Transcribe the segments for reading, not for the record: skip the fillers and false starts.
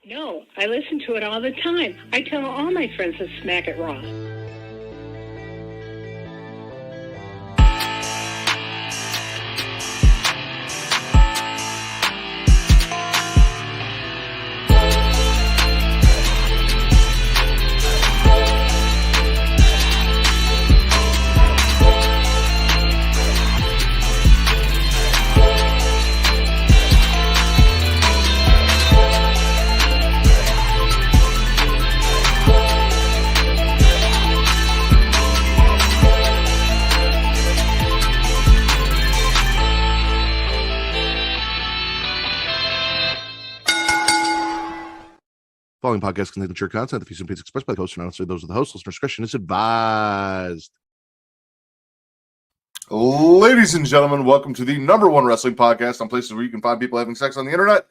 No, I listen to it all the time. I tell all my friends to Smack It Raw. Following podcast contains mature content. The views and opinions expressed by the host are not necessarily those of the host. Listener discretion is advised. Ladies and gentlemen, welcome to the number one wrestling podcast on places where you can find people having sex on the internet,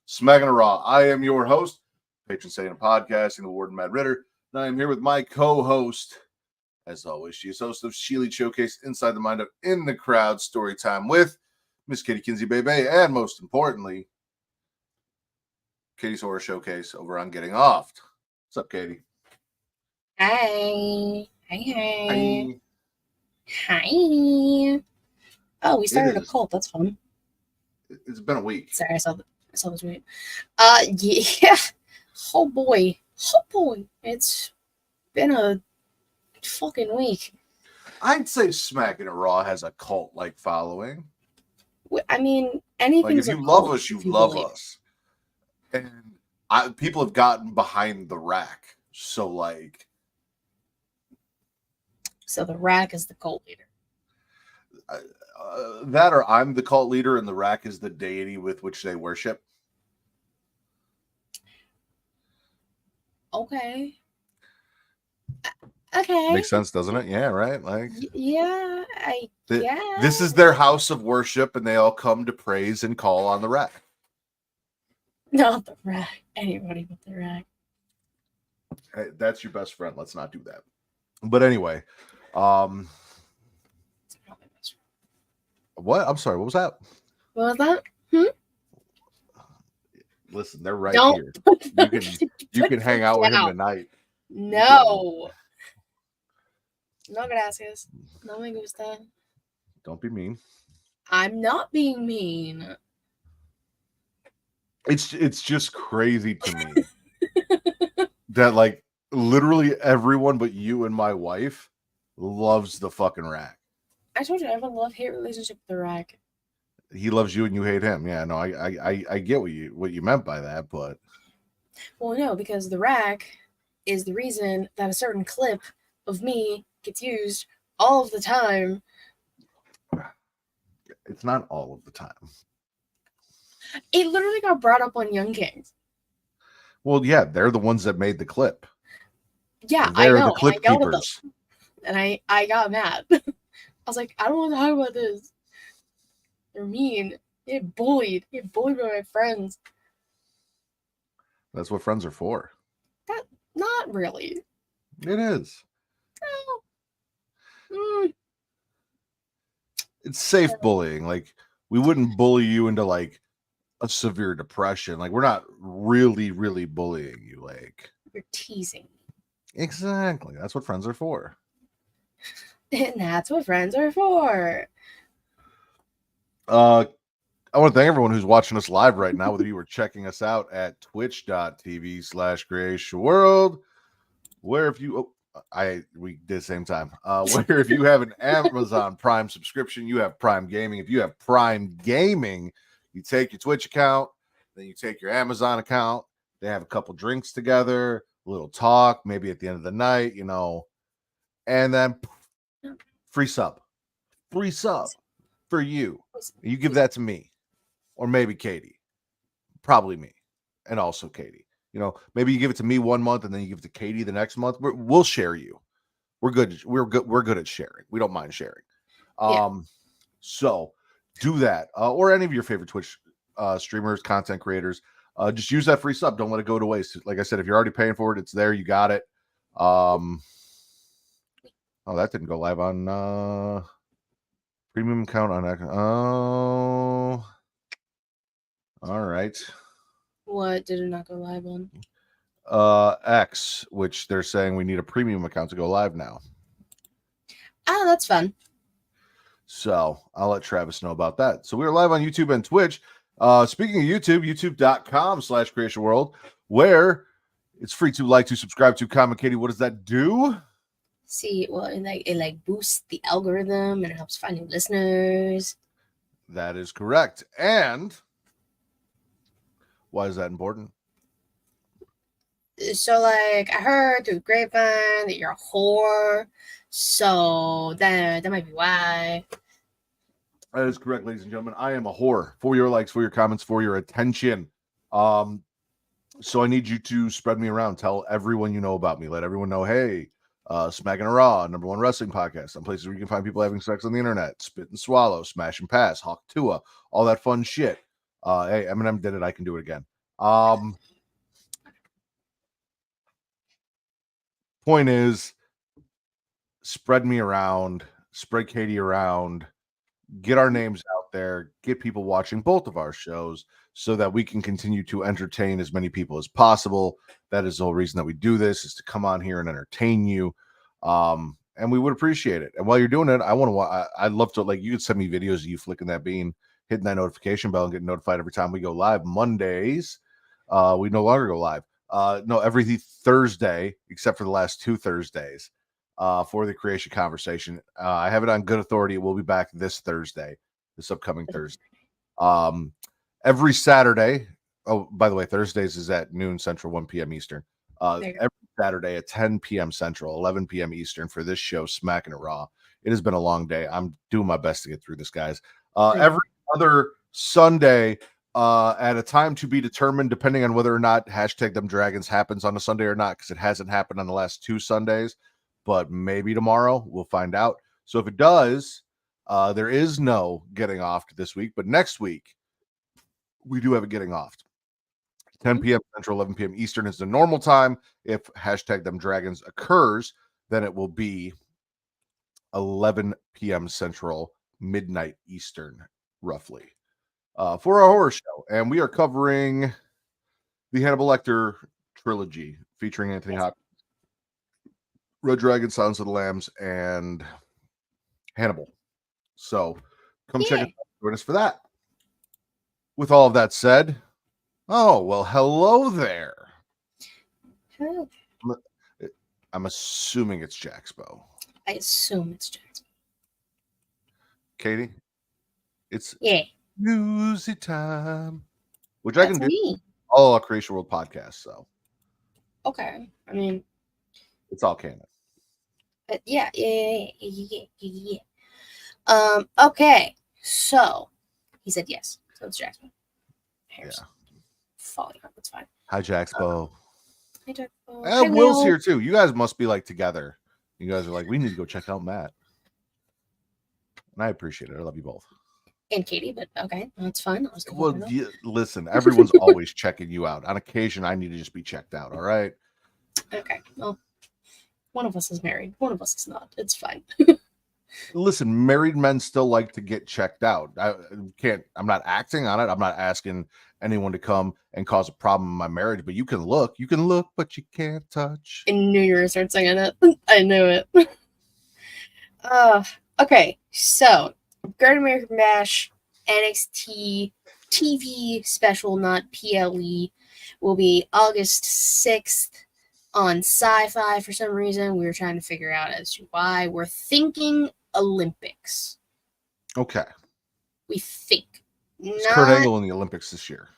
Smackin It Raw. I am your host, patron saint of podcasting, the Warden Matt Ritter, and I am here with my co-host, as always. She is host of Sheely Showcase, Inside the Mind of In the Crowd, Storytime with Miss Katie Kinsey Bebe, and most importantly, Katie's Horror Showcase over on Getting Offed. What's up, Katie? Hi. Hi. Oh, we started a cult. That's fun. It's been a week. Sorry, I saw this week. Yeah. Oh boy. It's been a fucking week. I'd say Smackin It Raw has a cult-like following. I mean, anything. Like, if you love us, you love us. And people have gotten behind the rack. So the rack is the cult leader. That or I'm the cult leader and the rack is the deity with which they worship. Okay. Okay. Makes sense, doesn't it? Yeah, right? This is their house of worship and they all come to praise and call on the rack. Not the rack. Anybody but the rack. Hey, that's your best friend. Let's not do that. But anyway, what? I'm sorry. What was that? What was that? Listen, they're right Don't here. You can hang out with him tonight. No. No gracias. No me gusta. Don't be mean. I'm not being mean. It's just crazy to me that literally everyone but you and my wife loves the fucking rack. I told you I have a love-hate relationship with the rack. He loves you and you hate him. Yeah, no, I get what you meant by that, but well, no, because the rack is the reason that a certain clip of me gets used all of the time. It's not all of the time. It literally got brought up on Young Kings. Well, yeah, they're the ones that made the clip. Yeah, they're I know. The clip keepers. And I got mad. I was like, I don't want to talk about this. They're mean. Get bullied. Get bullied by my friends. That's what friends are for. Not really. It is. No. It's safe bullying. We wouldn't bully you into a severe depression. We're not really bullying you. You're teasing. Exactly. That's what friends are for. And that's what friends are for. I want to thank everyone who's watching us live right now, whether you were checking us out at twitch.tv/creationworld, where if you we did the same time. Where if you have an Amazon Prime subscription, you have Prime Gaming. If you have Prime Gaming, you take your Twitch account, then you take your Amazon account. They have a couple drinks together, a little talk, maybe at the end of the night, and then free sub for you. You give that to me, or maybe Katie, probably me, and also Katie. Maybe you give it to me 1 month and then you give it to Katie the next month. We'll share you. We're good. We're good at sharing. We don't mind sharing. So do that. Or any of your favorite Twitch streamers, content creators. Just use that free sub. Don't let it go to waste. Like I said, if you're already paying for it, it's there. You got it. Oh, that didn't go live on premium account on. Oh, all right. What did it not go live on? X, which they're saying we need a premium account to go live now. Oh, that's fun. So I'll let Travis know about that. So we're live on YouTube and Twitch. Speaking of YouTube, youtube.com/Creation World, where it's free to like, to subscribe to, comment. Katie, what does that do? See, well, it boosts the algorithm and it helps find new listeners. That is correct. And why is that important? So, I heard through the grapevine that you're a whore. So that might be why. That is correct, ladies and gentlemen. I am a whore for your likes, for your comments, for your attention. So I need you to spread me around. Tell everyone you know about me. Let everyone know, hey, Smackin It Raw, #1 wrestling podcast. Some places where you can find people having sex on the internet. Spit and Swallow, Smash and Pass, Hawk Tua, all that fun shit. Hey, Eminem did it. I can do it again. Point is, spread me around, spread Katie around, get our names out there, get people watching both of our shows so that we can continue to entertain as many people as possible. That is the whole reason that we do this, is to come on here and entertain you. And we would appreciate it. And while you're doing it, I'd love to, you could send me videos of you flicking that bean, hitting that notification bell, and getting notified every time we go live. Mondays, we no longer go live. No, every Thursday, except for the last 2 Thursdays, for the creation conversation. I have it on good authority. It will be back this upcoming Thursday. Every Saturday. Oh, by the way, Thursdays is at noon Central, 1 p.m. Eastern. Every Saturday at 10 p.m. Central, 11 p.m. Eastern for this show, Smackin It Raw. It has been a long day. I'm doing my best to get through this, guys. Every other Sunday, at a time to be determined, depending on whether or not #TheMDragons happens on a Sunday or not, because it hasn't happened on the last 2 Sundays, but maybe tomorrow. We'll find out. So if it does, there is no getting off this week, but next week we do have a getting off. 10 p.m. Central, 11 p.m. Eastern is the normal time. If #TheMDragons occurs, then it will be 11 p.m. Central, midnight Eastern, roughly, for our horror show. And we are covering the Hannibal Lecter trilogy featuring Anthony Hopkins, Red Dragon, Silence of the Lambs, and Hannibal. So come check it out. Join us for that. With all of that said, hello there. Hello. I'm assuming it's Jaxpo. I assume it's Jaxpo. Katie, it's music time, which I can do me. all our Creation World podcast. So okay, I mean, it's all canon. Yeah. Okay, so he said yes. So it's Jaxpo. Hair's falling out. That's fine. Hi, Jaxpo. Hi, Jaxpo. And Will's here too. You guys must be together. You guys are we need to go check out Matt. And I appreciate it. I love you both. And Katie, but okay, that's fine. Listen, everyone's always checking you out. On occasion, I need to just be checked out. All right. Okay. Well, one of us is married. One of us is not. It's fine. Listen, married men still like to get checked out. I'm not acting on it. I'm not asking anyone to come and cause a problem in my marriage, but you can look, but you can't touch. I knew you were going to start singing it. I knew it. Okay, so Great American Bash NXT TV special, not PLE, will be August 6th on Sci-Fi for some reason. We were trying to figure out as to why. We're thinking Olympics. Okay. We think. Is Kurt Angle in the Olympics this year?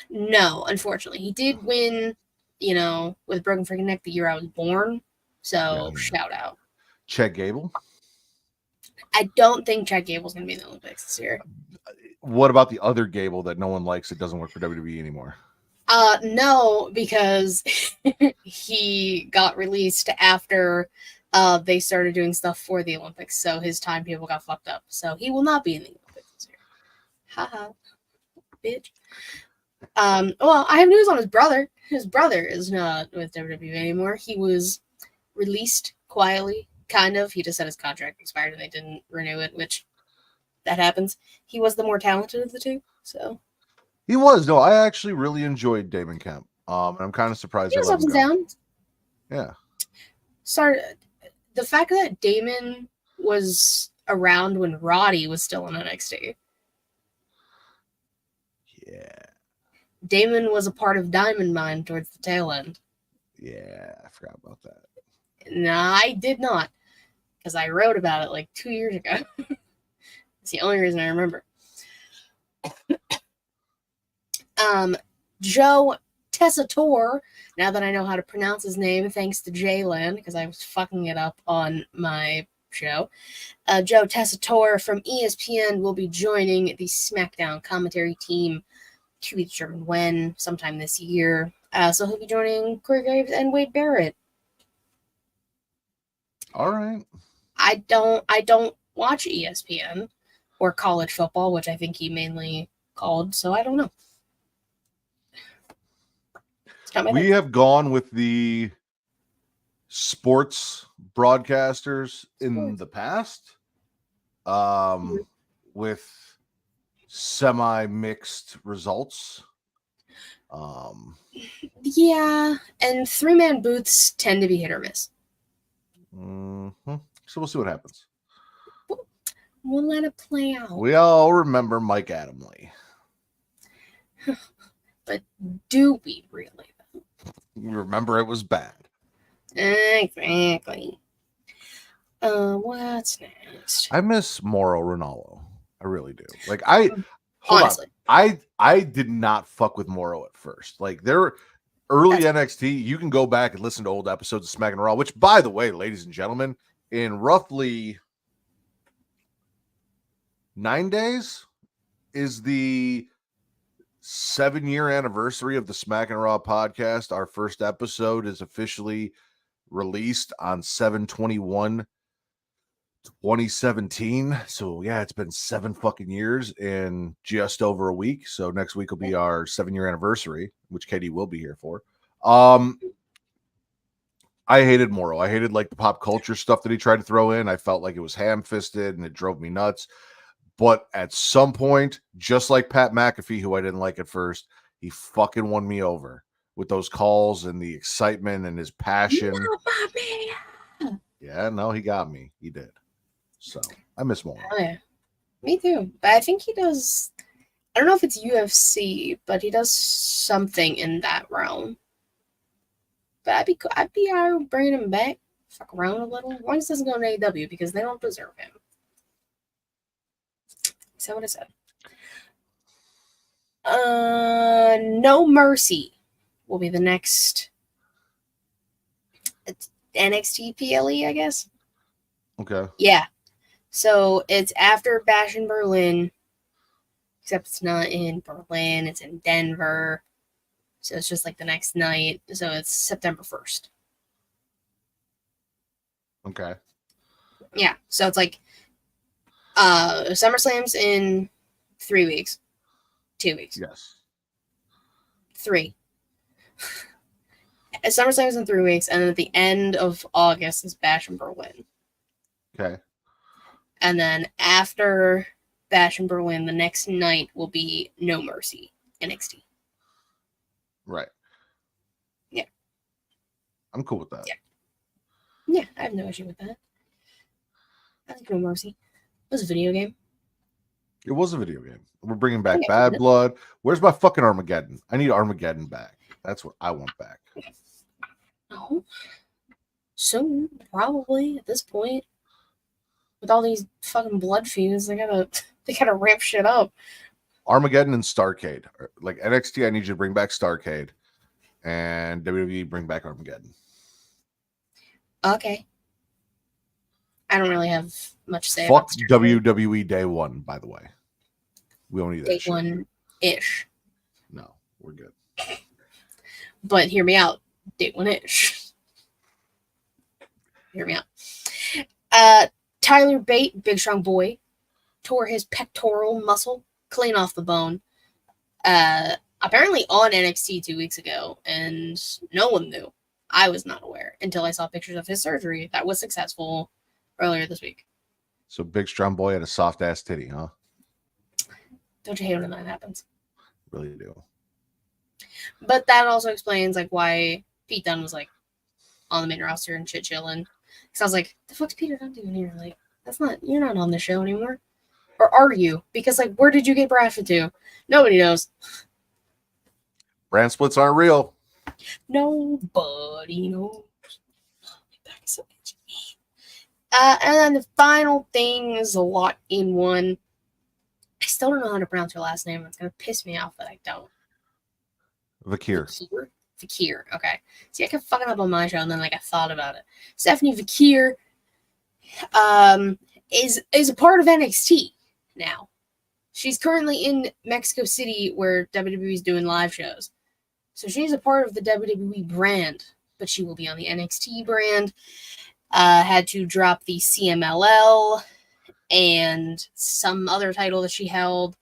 No, unfortunately. He did win, with a broken freaking neck the year I was born. So, shout out. Chad Gable? I don't think Chad Gable's going to be in the Olympics this year. What about the other Gable that no one likes that doesn't work for WWE anymore? No, because he got released after they started doing stuff for the Olympics, so his timetable got fucked up. So he will not be in the Olympics this year. Haha, bitch. Well, I have news on his brother. His brother is not with WWE anymore. He was released quietly, kind of. He just said his contract expired and they didn't renew it, which that happens. He was the more talented of the two, so He was. No, I actually really enjoyed Damon Kemp. And I'm kind of surprised He they was let ups him and go. downs. Yeah. Sorry, the fact that Damon was around when Roddy was still in NXT. Yeah. Damon was a part of Diamond Mine towards the tail end. Yeah, I forgot about that. No, I did not, because I wrote about it like 2 years ago. It's the only reason I remember. Joe Tessitore, now that I know how to pronounce his name, thanks to Jaylen, because I was fucking it up on my show. Joe Tessitore from ESPN will be joining the SmackDown commentary team, to be determined when, sometime this year. So he'll be joining Corey Graves and Wade Barrett. All right. I don't watch ESPN or college football, which I think he mainly called, so I don't know. We have gone with the sports broadcasters in the past, with semi-mixed results. Yeah, and three-man booths tend to be hit or miss. Mm-hmm. So we'll see what happens. We'll let it play out. We all remember Mike Adamle. But do we really? Remember it was bad. Exactly. What's next? I miss Mauro Ranallo. I really do. Like Honestly. I did not fuck with Mauro at first. Like their early That's NXT, you can go back and listen to old episodes of Smackin' It Raw, which by the way, ladies and gentlemen, in roughly 9 days is the 7-year anniversary of the Smackin' It Raw podcast. Our first episode is officially released on 7/21/2017. So yeah, it's been 7 fucking years in just over a week. So next week will be our 7-year anniversary, which Katie will be here for. I hated Mauro. I hated like the pop culture stuff that he tried to throw in. I felt like it was ham-fisted and it drove me nuts. But at some point, just like Pat McAfee, who I didn't like at first, he fucking won me over with those calls and the excitement and his passion. Yeah, no, he got me. He did. So I miss Mauro. Oh, yeah. Me too. But I think he does. I don't know if it's UFC, but he does something in that realm. But I'd be bringing him back, fuck around a little. As long as he doesn't go to AEW because they don't deserve him. Is that what I said? No Mercy will be the next NXT PLE, I guess. Okay. Yeah. So it's after Bash in Berlin, except it's not in Berlin, it's in Denver. So it's just like the next night. So it's September 1st. Okay. Yeah. So it's like SummerSlam's in 3 weeks. 2 weeks. Yes. 3. SummerSlam's in 3 weeks, and then at the end of August is Bash in Berlin. Okay. And then after Bash in Berlin, the next night will be No Mercy, NXT. Right. Yeah. I'm cool with that. Yeah. Yeah, I have no issue with that. I like No Mercy. It was a video game. It was a video game. We're bringing back Bad Blood. Where's my fucking Armageddon? I need Armageddon back. That's what I want back. Oh. Soon, probably, at this point. With all these fucking blood feuds, they gotta ramp shit up. Armageddon and Starrcade. Like NXT, I need you to bring back Starrcade. And WWE bring back Armageddon. Okay. I don't really have much to say. Fuck WWE Day One, by the way. We don't need that Day shit. One-ish. No, we're good. But hear me out. Day One-ish. Hear me out. Tyler Bate, big strong boy, tore his pectoral muscle clean off the bone. Apparently on NXT 2 weeks ago, and no one knew. I was not aware until I saw pictures of his surgery that was successful earlier this week. So big strong boy had a soft ass titty, huh? Don't you hate when that happens? Really do. But that also explains like why Pete Dunne was like on the main roster and shit chilling. Because I was like, the fuck's Peter Dunne doing here? Like, you're not on the show anymore. Or are you? Because like, where did you get Bradford to? Nobody knows. Brand splits aren't real. Nobody knows. And then the final thing is a lot in one. I still don't know how to pronounce her last name. It's gonna piss me off that I don't. Vaquer. Vaquer. Okay. See, I kept fucking up on my show, and then like I thought about it. Stephanie Vaquer, is a part of NXT now. She's currently in Mexico City, where WWE is doing live shows. So she's a part of the WWE brand, but she will be on the NXT brand. Had to drop the CMLL and some other title that she held.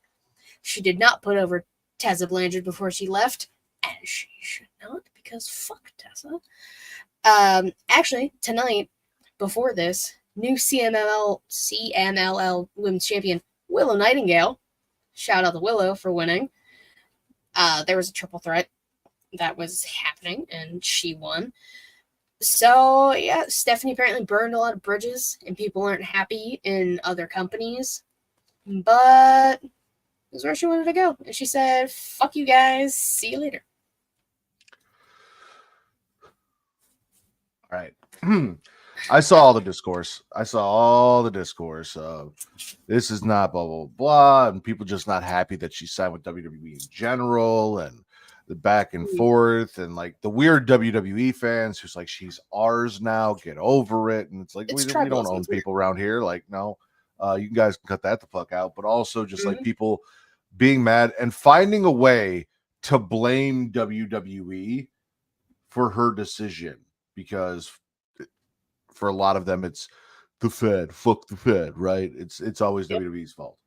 She did not put over Tessa Blanchard before she left, and she should not, because fuck Tessa. Actually, tonight, before this, new CMLL Women's Champion Willow Nightingale. Shout out to Willow for winning. There was a triple threat that was happening, and she won. So, yeah, Stephanie apparently burned a lot of bridges, and people aren't happy in other companies. But this is where she wanted to go. And she said, fuck you guys, see you later. All right. I saw all the discourse. Of this is not blah, blah, blah, and people just not happy that she signed with WWE in general, and the back and forth, and like the weird WWE fans who's like, she's ours now, get over it. And it's like, we don't own people around here. Like, no, you guys can cut that the fuck out. But also just like people being mad and finding a way to blame WWE for her decision, because for a lot of them it's the Fed, fuck the Fed, right? It's always WWE's fault.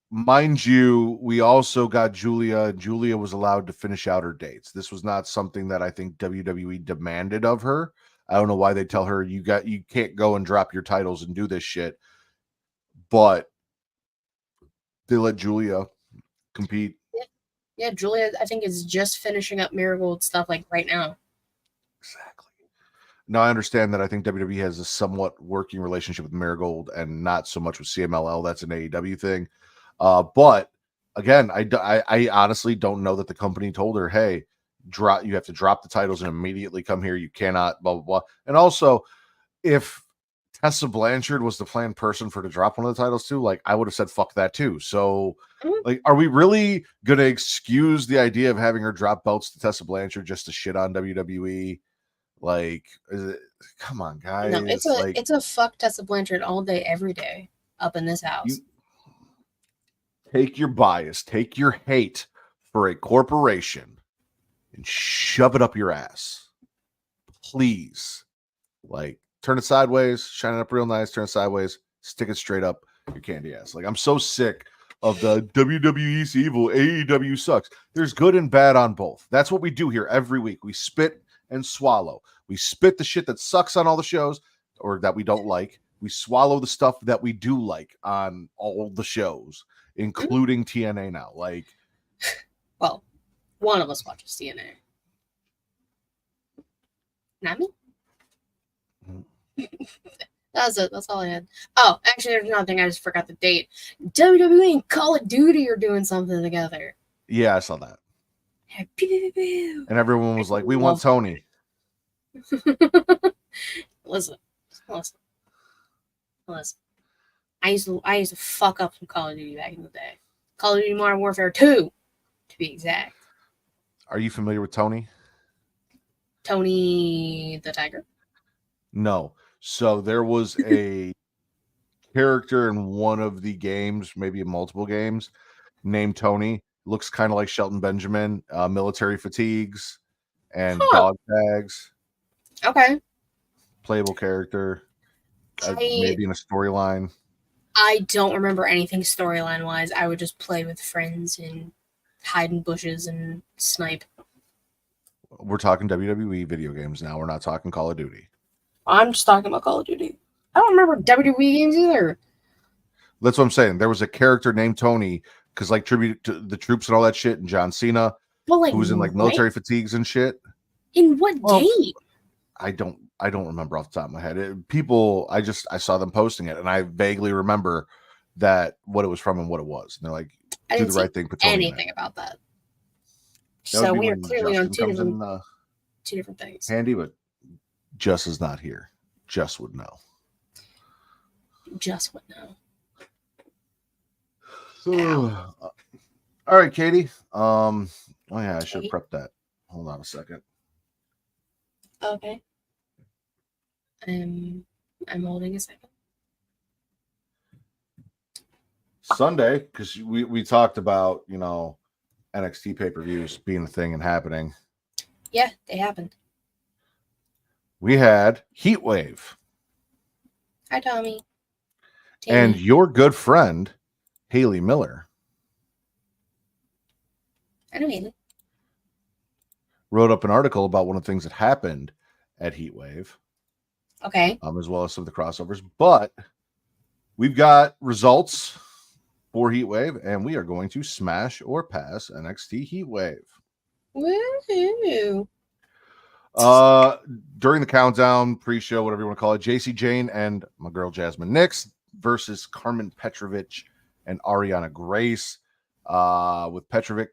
Mind you, we also got Julia, and Julia was allowed to finish out her dates. This was not something that I think WWE demanded of her. I don't know why they tell her you can't go and drop your titles and do this shit, but they let Julia compete. Yeah, Julia, I think, is just finishing up Marigold stuff like right now. Exactly. Now I understand that I think WWE has a somewhat working relationship with Marigold and not so much with CMLL. That's an AEW thing. But again, I honestly don't know that the company told her, hey, you have to drop the titles and immediately come here. You cannot, blah, blah, blah. And also, if Tessa Blanchard was the planned person to drop one of the titles too, like I would have said, fuck that too. So like, are we really going to excuse the idea of having her drop belts to Tessa Blanchard just to shit on WWE? Like, come on, guys. No, it's a fuck Tessa Blanchard all day, every day up in this house. Take your bias, take your hate for a corporation and shove it up your ass. Please. Like, turn it sideways, shine it up real nice, turn it sideways, stick it straight up your candy ass. Like, I'm so sick of the WWE's evil, AEW sucks. There's good and bad on both. That's what we do here every week. We spit and swallow. We spit the shit that sucks on all the shows or that we don't like. We swallow the stuff that we do like on all the shows, including TNA now. Like, well, one of us watches TNA. Not me. That's it. That's all I had. Oh, actually, there's another thing. I just forgot the date. WWE and Call of Duty are doing something together. Yeah, I saw that. And everyone was like, we want Tony. Listen. I used to fuck up some Call of Duty back in the day. Call of Duty Modern Warfare 2, to be exact. Are you familiar with Tony? Tony the Tiger? No. So there was a character in one of the games, maybe in multiple games, named Tony. Looks kind of like Shelton Benjamin, military fatigues and dog tags. Okay. Playable character. Maybe in a storyline. I don't remember anything storyline-wise. I would just play with friends and hide in bushes and snipe. We're talking WWE video games now. We're not talking Call of Duty. I'm just talking about Call of Duty. I don't remember WWE games either. That's what I'm saying. There was a character named Tony because like tribute to the troops and all that shit, and John Cena, But like, who was in like military fatigues and shit. In what game? I don't remember off the top of my head. I saw them posting it, and I vaguely remember that what it was from and what it was. And they're like, I do didn't the right see thing for Tony. anything about that. That So we are clearly on two different things. Handy, but Jess is not here. Jess would know. Just would know. All right, Katie. Oh yeah, I should have prepped that. Hold on a second. Okay. I'm holding a second. Sunday, because we talked about, you know, NXT pay-per-views being a thing and happening. Yeah, they happened. We had Heatwave. Hi, Tommy. And your good friend, Haley Miller. I know Haley. Wrote up an article about one of the things that happened at Heatwave. Okay. As well as some of the crossovers. But we've got results for Heatwave, and we are going to smash or pass NXT Heatwave. Woo! During the countdown, pre-show, whatever you want to call it, JC Jane and my girl Jasmine Nix versus Carmen Petrovic and Ariana Grace. With Petrovic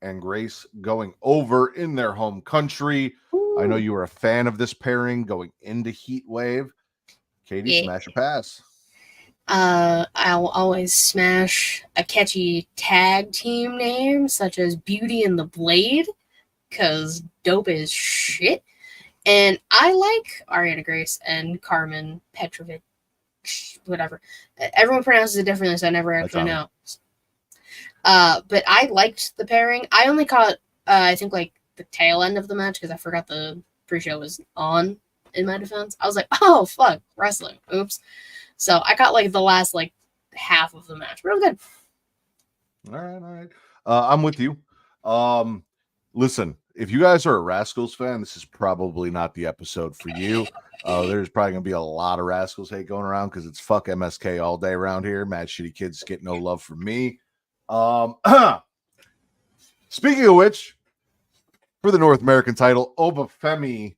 and Grace going over in their home country. Ooh. I know you were a fan of this pairing going into Heatwave. Katie, smash or pass? I'll always smash a catchy tag team name such as Beauty and the Blade, because dope as shit. And I like Ariana Grace and Carmen Petrovic, whatever. Everyone pronounces it differently, so I never actually know. But I liked the pairing. I only caught, I think, like the tail end of the match because I forgot the pre-show was on. In my defense, I was like, "Oh fuck, wrestling! Oops." So I caught like the last like half of the match, but it was good. All right. I'm with you. Listen, if you guys are a Rascals fan, this is probably not the episode for you. There's probably gonna be a lot of Rascals hate going around because it's fuck MSK all day around here. Mad shitty kids get no love from me. Speaking of which, for the North American title, Obafemi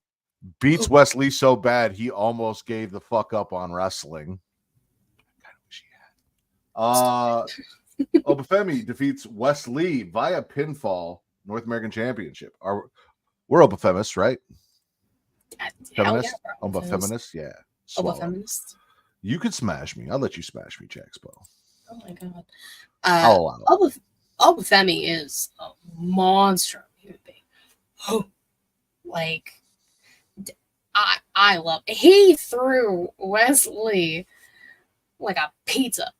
beats Wesley so bad he almost gave the fuck up on wrestling. I kind of wish he had. Obafemi defeats Wesley via pinfall, North American Championship. We're Obafemists, right? Feminist? Obafeminist? Yeah. Obafeminist. You could smash me. I'll let you smash me, Jaxpo. Oh my god. I'll allow it. Obafemi is a monster human being. Oh, like, I love it. He threw Wesley like a pizza.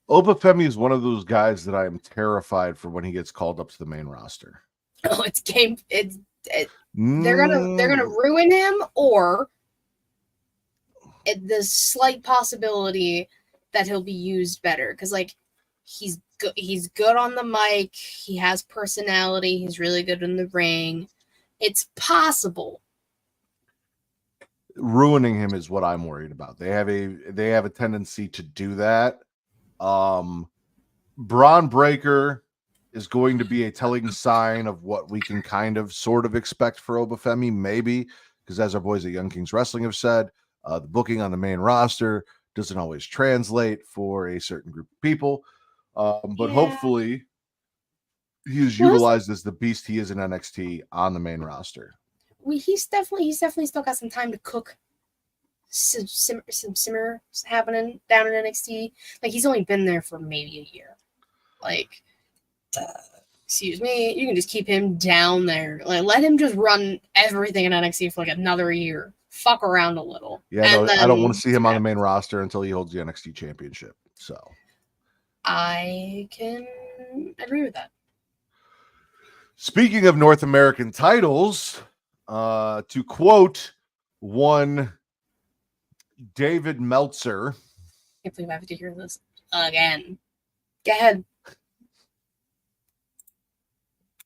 Obafemi is one of those guys that I am terrified for when he gets called up to the main roster. Oh, it's game. They're gonna ruin him, or the slight possibility that he'll be used better because like he's good on the mic. He has personality. He's really good in the ring. It's possible. Ruining him is what I'm worried about. They have a tendency to do that. Braun Breaker is going to be a telling sign of what we can kind of sort of expect for Obafemi, maybe, because as our boys at Young Kings Wrestling have said, the booking on the main roster doesn't always translate for a certain group of people. But hopefully he is utilized as the beast he is in NXT on the main roster. He's definitely still got some time to cook. Some simmer happening down in NXT. Like he's only been there for maybe a year. Like, excuse me, you can just keep him down there. Like, let him just run everything in NXT for like another year. Fuck around a little. Yeah, no, I don't want to see him on the main roster until he holds the NXT championship. So I can agree with that. Speaking of North American titles, to quote one David Meltzer. I can't believe I have to hear this again. Go ahead.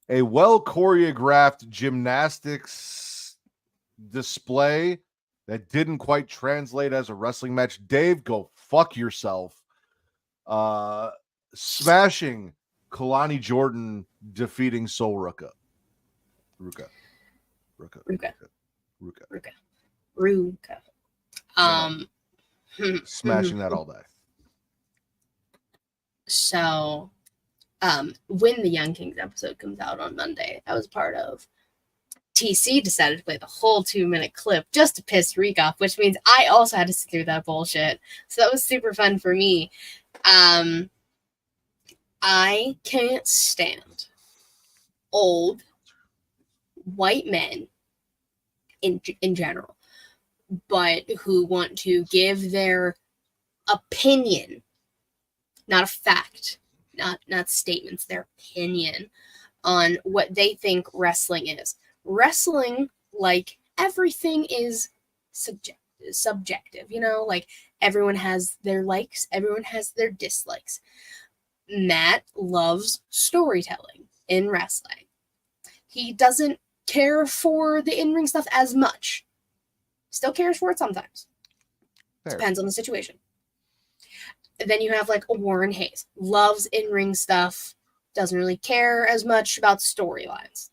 A well-choreographed gymnastics display that didn't quite translate as a wrestling match. Dave, go fuck yourself. Smashing Kalani Jordan, defeating Sol Ruka. Ruka. Smashing that all day. So, when the Young Kings episode comes out on Monday, I was part of. TC decided to play the whole 2-minute clip just to piss Reek off, which means I also had to sit through that bullshit. So that was super fun for me. I can't stand old white men in general, but who want to give their opinion, not a fact, not statements, their opinion on what they think wrestling is. Wrestling, like everything, is subjective, you know, like everyone has their likes, everyone has their dislikes. Matt loves storytelling in wrestling. He doesn't care for the in-ring stuff as much. Still cares for it sometimes. Fair. Depends on the situation. And then you have like a Warren Hayes. Loves in-ring stuff. Doesn't really care as much about storylines.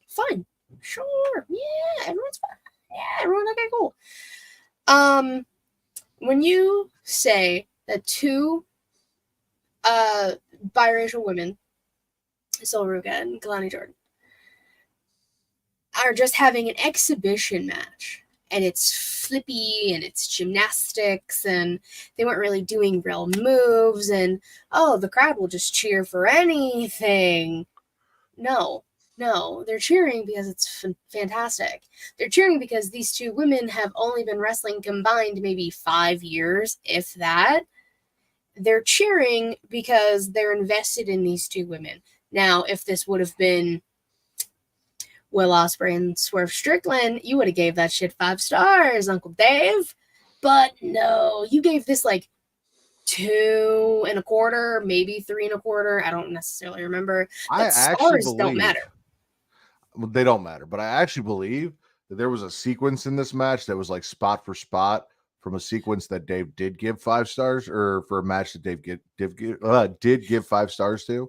Fine. Sure. Yeah, everyone's fine. Yeah, everyone okay, cool. When you say that two biracial women, Sol Ruka and Kalani Jordan, are just having an exhibition match, and it's flippy and it's gymnastics and they weren't really doing real moves, and the crowd will just cheer for anything. No, they're cheering because it's fantastic. They're cheering because these two women have only been wrestling combined maybe 5 years, if that. They're cheering because they're invested in these two women. Now, if this would have been Will Ospreay and Swerve Strickland, you would have gave that shit 5 stars, Uncle Dave. But no, you gave this like 2.25, maybe 3.25. I don't necessarily remember. But stars don't matter. Well, they don't matter, but I actually believe that there was a sequence in this match that was like spot for spot from a sequence that Dave did give 5 stars, or for a match that Dave did give 5 stars to.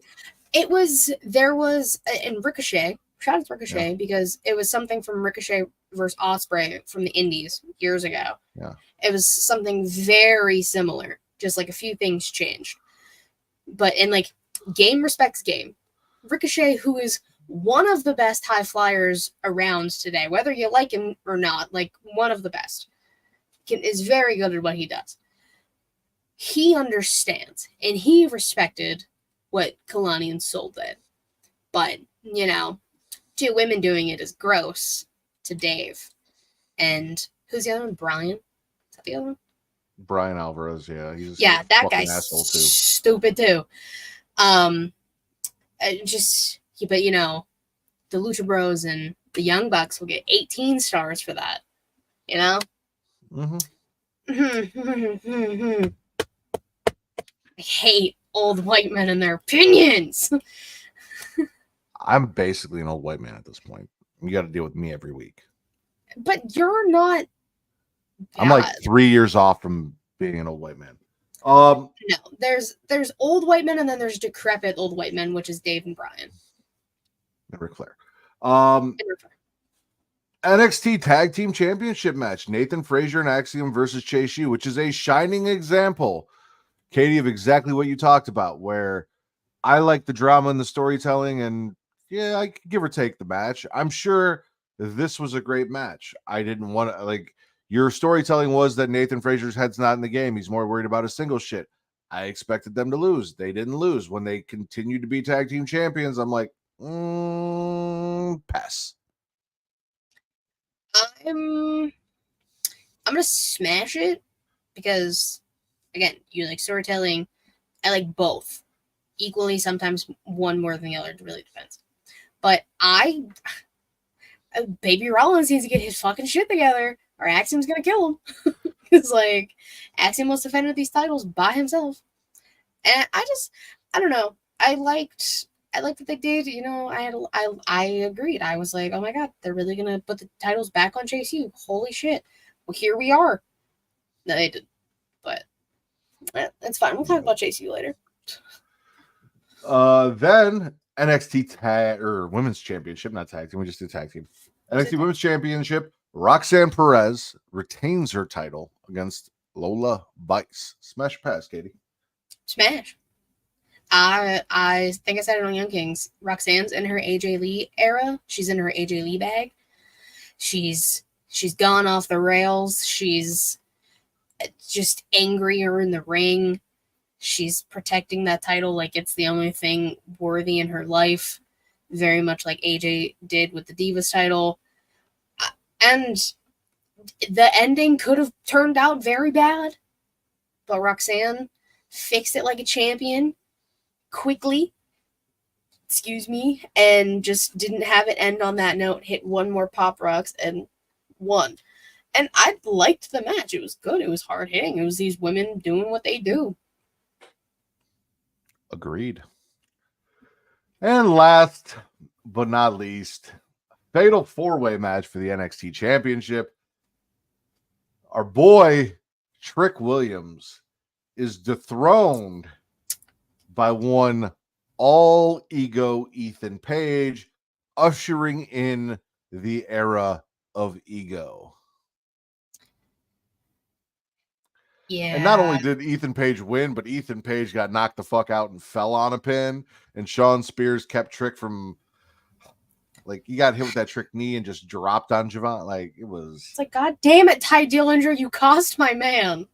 There was in Ricochet. Shout out to Ricochet, yeah, because it was something from Ricochet versus Ospreay from the Indies years ago. Yeah. It was something very similar, just like a few things changed. But in like game respects game, Ricochet, who is one of the best high flyers around today, whether you like him or not, like one of the best, is very good at what he does. He understands and he respected what Kalani and Sol did. But, you know, 2 women doing it is gross to Dave. And who's the other one? Brian? Is that the other one? Brian Alvarez, yeah. That guy's stupid too. But, you know, the Lucha Bros and the Young Bucks will get 18 stars for that. You know? Mm-hmm. I hate old white men and their opinions. I'm basically an old white man at this point. You got to deal with me every week. But you're not bad. I'm like 3 years off from being an old white man. No, there's old white men, and then there's decrepit old white men, which is Dave and Brian. Never clear. NXT Tag Team Championship match: Nathan Frazier and Axiom versus Chase U, which is a shining example, Katie, of exactly what you talked about, where I like the drama and the storytelling, and yeah, I could give or take the match. I'm sure this was a great match. I didn't want to, like, your storytelling was that Nathan Frazier's head's not in the game. He's more worried about his single shit. I expected them to lose. They didn't lose. When they continued to be tag team champions, I'm like, pass. I'm gonna smash it because, again, you like storytelling. I like both equally. Sometimes one more than the other. It really depends. But Baby Rollins needs to get his fucking shit together, or Axiom's gonna kill him. Because like Axiom was defended these titles by himself, and I don't know. I liked what they did. You know, I agreed. I was like, oh my god, they're really gonna put the titles back on Chase U. Holy shit! Well, here we are. No, they did, but It's fine. We'll talk about JC later. Then NXT Women's Championship, not tag team. We just did tag team. NXT Women's Championship. Roxanne Perez retains her title against Lola Vice. Smash pass, Katie. Smash. I think I said it on Young Kings. Roxanne's in her AJ Lee era. She's in her AJ Lee bag. She's gone off the rails. She's just angrier in the ring. She's protecting that title like it's the only thing worthy in her life. Very much like AJ did with the Divas title. And the ending could have turned out very bad. But Roxanne fixed it like a champion quickly. And just didn't have it end on that note. Hit one more Pop Rocks and won. And I liked the match. It was good. It was hard hitting. It was these women doing what they do. Agreed. And last but not least, fatal four-way match for the NXT Championship. Our boy Trick Williams is dethroned by one all-ego Ethan Page, ushering in the era of ego. Yeah. And not only did Ethan Page win, but Ethan Page got knocked the fuck out and fell on a pin. And Sean Spears kept Trick from, like, he got hit with that Trick knee and just dropped on Javon. Like, it was. It's like, God damn it, Ty Dillinger, you cost my man.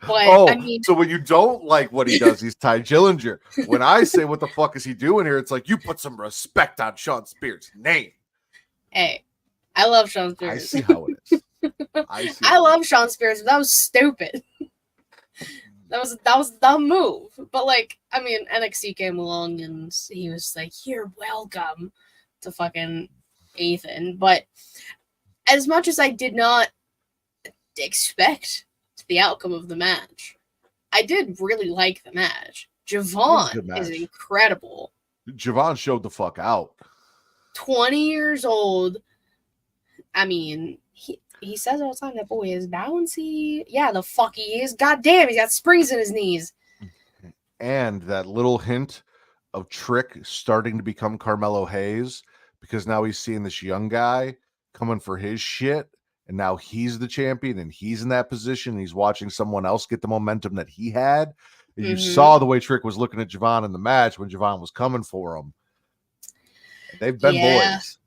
But I mean, so when you don't like what he does, he's Ty Dillinger. When I say, what the fuck is he doing here? It's like, you put some respect on Sean Spears' name. Hey, I love Sean Spears. I see how it is. I love Sean Spears, but that was stupid. that was a dumb move. But like, I mean, NXT came along and he was like, "You're welcome," to fucking Ethan. But as much as I did not expect the outcome of the match, I did really like the match. Javon is incredible. Javon showed the fuck out. 20 years old. I mean, he says all the time that boy is bouncy. Yeah, the fuck he is. God damn, he's got springs in his knees. And that little hint of Trick starting to become Carmelo Hayes, because now he's seeing this young guy coming for his shit, and now he's the champion and he's in that position. And he's watching someone else get the momentum that he had. And you saw the way Trick was looking at Javon in the match when Javon was coming for him. They've been boys.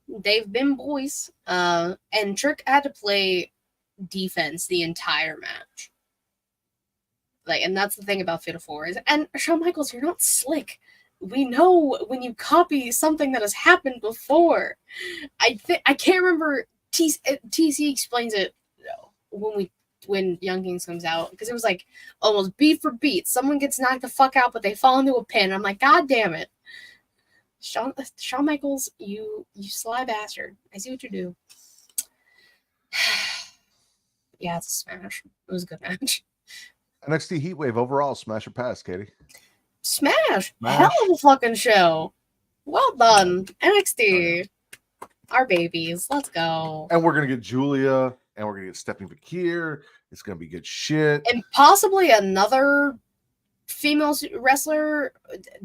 They've been boys. And Trick had to play defense the entire match. Like, and that's the thing about Fatal 4 is, and Shawn Michaels, you're not slick. We know when you copy something that has happened before. I can't remember. TC explains it when Young Kings comes out, because it was like almost beat for beat. Someone gets knocked the fuck out, but they fall into a pin. I'm like, God damn it. Shawn Michaels, you sly bastard. I see what you do. Yeah, it's a smash. It was a good match. NXT Heatwave overall, smash or pass, Katie? Smash. Hell of a fucking show. Well done, NXT. Our babies. Let's go. And we're going to get Julia, and we're going to get Stephanie Vaquer. It's going to be good shit. And possibly another female wrestler,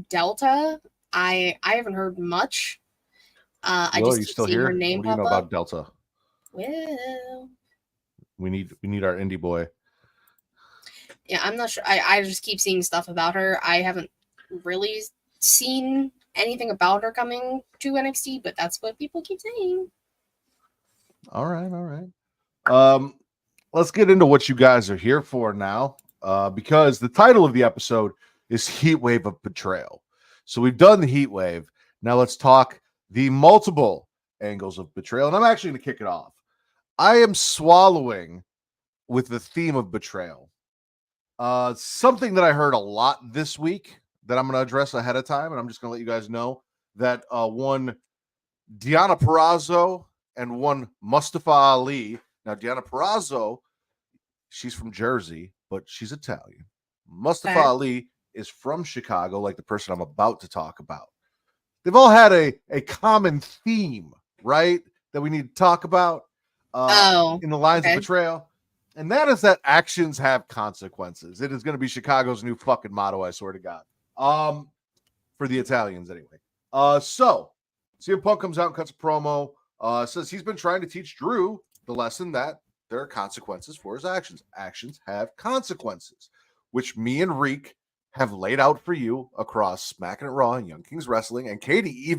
Delta. I haven't heard much. I just keep seeing her name pop up. What do you know about Delta? Well, we need our indie boy. Yeah, I'm not sure. I just keep seeing stuff about her. I haven't really seen anything about her coming to NXT, but that's what people keep saying. All right. Let's get into what you guys are here for now, because the title of the episode is Heatwave of Betrayal. So we've done the Heatwave. Now let's talk the multiple angles of betrayal. And I'm actually going to kick it off. I am swallowing with the theme of betrayal. Something that I heard a lot this week that I'm going to address ahead of time, and I'm just going to let you guys know that one Deonna Purrazzo and one Mustafa Ali. Now, Deonna Purrazzo, she's from Jersey, but she's Italian. Mustafa Ali is from Chicago, like the person I'm about to talk about. They've all had a common theme, right, that we need to talk about in the lines of betrayal. And that is that actions have consequences. It is going to be Chicago's new fucking motto, I swear to God. For the Italians, anyway. So CM Punk comes out and cuts a promo. Says he's been trying to teach Drew the lesson that there are consequences for his actions. Actions have consequences, which me and Reek have laid out for you across Smackin It Raw and Young Kings Wrestling. And Katie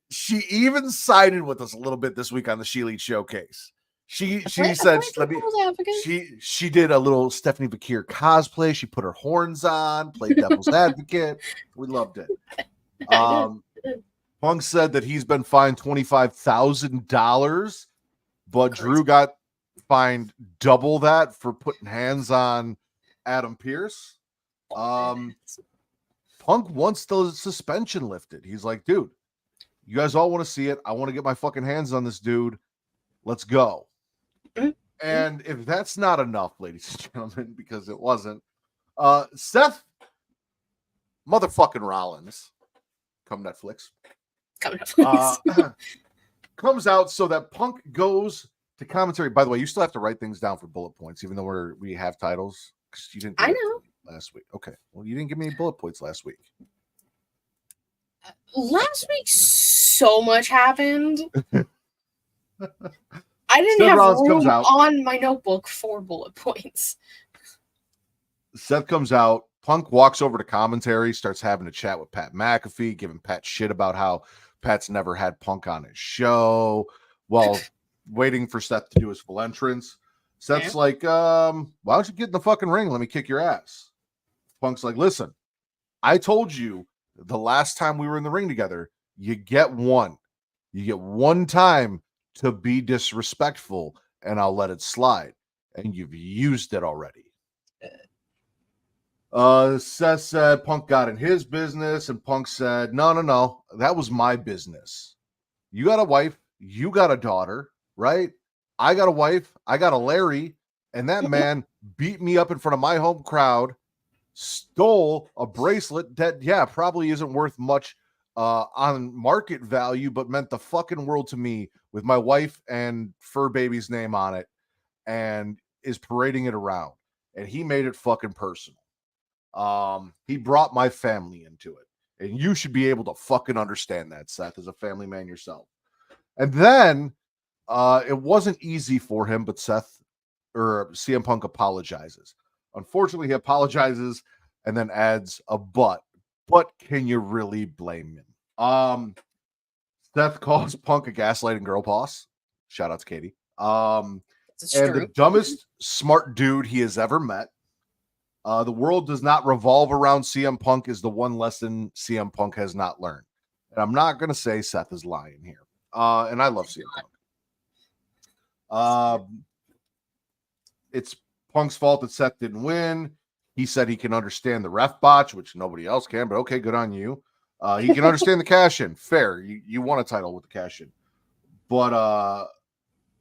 she even sided with us a little bit this week on the She Elite Showcase. She said she did a little Stephanie Vaquer cosplay. She put her horns on, played devil's advocate. We loved it. Punk said that he's been fined $25,000, but Drew got fined double that for putting hands on Adam Pearce. Punk wants the suspension lifted. He's like, dude, you guys all want to see it. I want to get my fucking hands on this dude. Let's go. And if that's not enough, ladies and gentlemen, because it wasn't, Seth motherfucking Rollins, come Netflix, comes out so that Punk goes to commentary. By the way, you still have to write things down for bullet points, even though we have titles. You didn't. I know. Last week, okay. Well, you didn't give me any bullet points last week. Last week, so much happened. I didn't have room on my notebook for bullet points. Seth comes out. Punk walks over to commentary, starts having a chat with Pat McAfee, giving Pat shit about how Pat's never had Punk on his show while waiting for Seth to do his full entrance. Seth's like, why don't you get in the fucking ring? Let me kick your ass. Punk's like, listen, I told you the last time we were in the ring together, you get one. You get one time to be disrespectful, and I'll let it slide. And you've used it already. Seth said Punk got in his business, and Punk said, no, that was my business. You got a wife, you got a daughter, right? I got a wife, I got a Larry, and that man beat me up in front of my home crowd, stole a bracelet that, probably isn't worth much on market value, but meant the fucking world to me, with my wife and fur baby's name on it, and is parading it around. And he made it fucking personal. He brought my family into it. And you should be able to fucking understand that, Seth, as a family man yourself. And then it wasn't easy for him, but CM Punk apologizes. Unfortunately, he apologizes and then adds a but. But can you really blame him? Seth calls Punk a gaslighting girl boss. Shout out to Katie. And the dumbest smart dude he has ever met. The world does not revolve around CM Punk is the one lesson CM Punk has not learned. And I'm not going to say Seth is lying here. And I love CM Punk. It's Punk's fault that Seth didn't win. He said he can understand the ref botch, which nobody else can, but okay, good on you. He can understand the cash-in. Fair. You won a title with the cash-in. But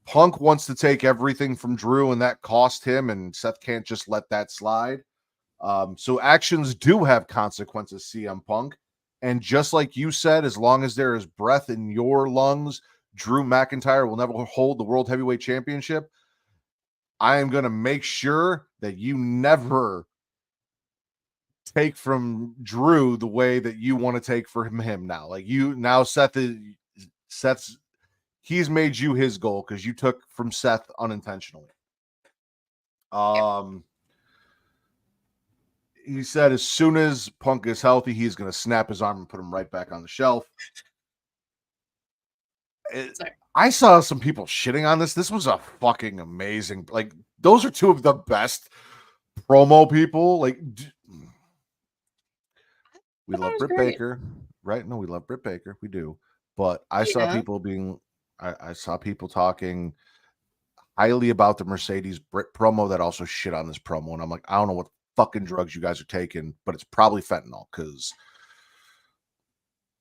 Punk wants to take everything from Drew, and that cost him, and Seth can't just let that slide. So actions do have consequences, CM Punk. And just like you said, as long as there is breath in your lungs, Drew McIntyre will never hold the World Heavyweight Championship. I am going to make sure that you never take from Drew the way that you want to take from him now. Like he's made you his goal because you took from Seth unintentionally. He said as soon as Punk is healthy, he's going to snap his arm and put him right back on the shelf. I saw some people shitting on this. This was a fucking amazing. Like, those are two of the best promo people. Like, we love Britt Baker, right? No, we love Britt Baker. We do. But I saw people I saw people talking highly about the Mercedes Britt promo that also shit on this promo. And I'm like, I don't know what fucking drugs you guys are taking, but it's probably fentanyl because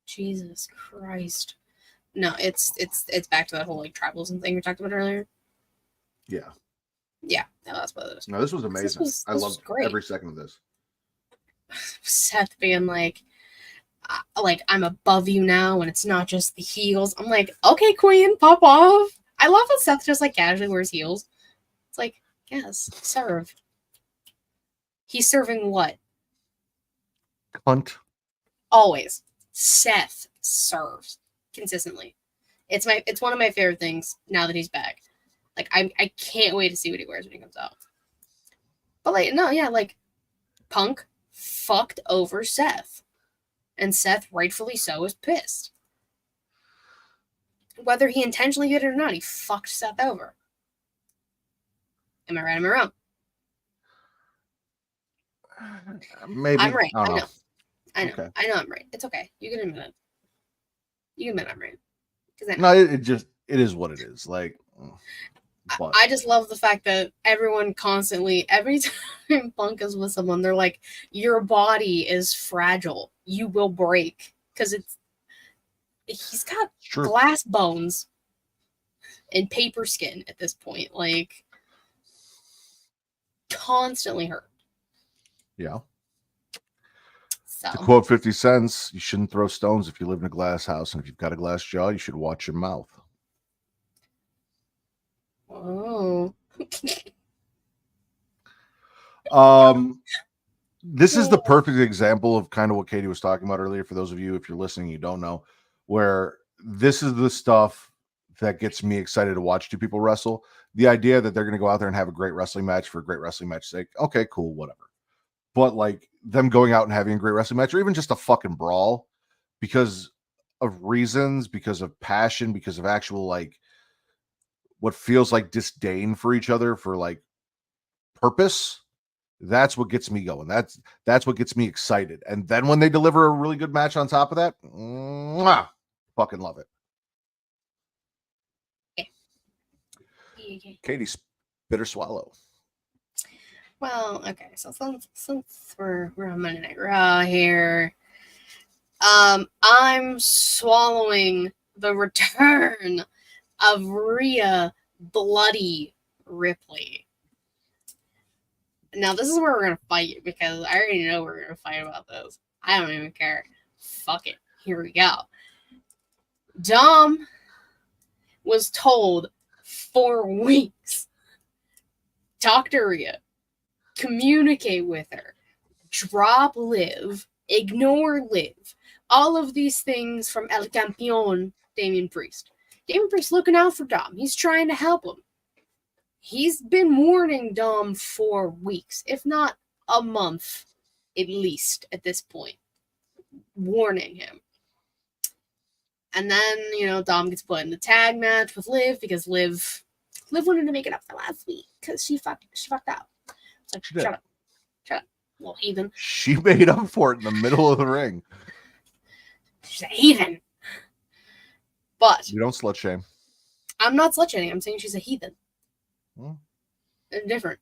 Jesus Christ. No, it's back to that whole like tribalism thing we talked about earlier. Yeah. Yeah, no, that's what it is. No, this was amazing. I loved every second of this. Seth being like I'm above you now, and it's not just the heels. I'm like, okay, Queen, pop off. I love that Seth just like casually wears heels. It's like, yes, serve. He's serving what? Cunt. Always. Seth serves consistently. It's one of my favorite things now that he's back. Like, I can't wait to see what he wears when he comes out. But like, no, yeah, like Punk fucked over Seth. And Seth, rightfully so, is pissed. Whether he intentionally did it or not, he fucked Seth over. Am I right? Am I wrong? Maybe. I'm right. I know. Okay. I know I'm right. It's okay. You can admit it. You can admit I'm right. No, it is what it is. Like, but. I just love the fact that everyone constantly, every time Punk is with someone, they're like, your body is fragile. You will break. Because he's got glass bones and paper skin at this point. Like, constantly hurt. Yeah. So. To quote 50 Cent, you shouldn't throw stones if you live in a glass house. And if you've got a glass jaw, you should watch your mouth. Oh. This is the perfect example of kind of what Katie was talking about earlier. For those of you, if you're listening, you don't know, where this is the stuff that gets me excited to watch two people wrestle. The idea that they're going to go out there and have a great wrestling match for a great wrestling match's sake. Okay, cool, whatever. But like them going out and having a great wrestling match, or even just a fucking brawl because of reasons, because of passion, because of actual like what feels like disdain for each other for like purpose. That's what gets me going. That's what gets me excited. And then when they deliver a really good match on top of that, fucking love it. Katie, spit or swallow. Well, okay. So since we're on Monday Night Raw here, I'm swallowing the return of Rhea Bloody Ripley. Now, this is where we're going to fight because I already know we're going to fight about this. I don't even care. Fuck it. Here we go. Dom was told for weeks, talk to Rhea, communicate with her, drop Liv, ignore Liv. All of these things from El Campeón, Damian Priest. Damian Priest looking out for Dom. He's trying to help him. He's been warning Dom for weeks, if not a month, at least at this point. Warning him. And then, Dom gets put in the tag match with Liv because Liv wanted to make it up for last week because she fucked up. It's like, shut up, little heathen. She made up for it in the middle of the ring. She's a heathen. But you don't slut shame. I'm not slut shaming. I'm saying she's a heathen. Different.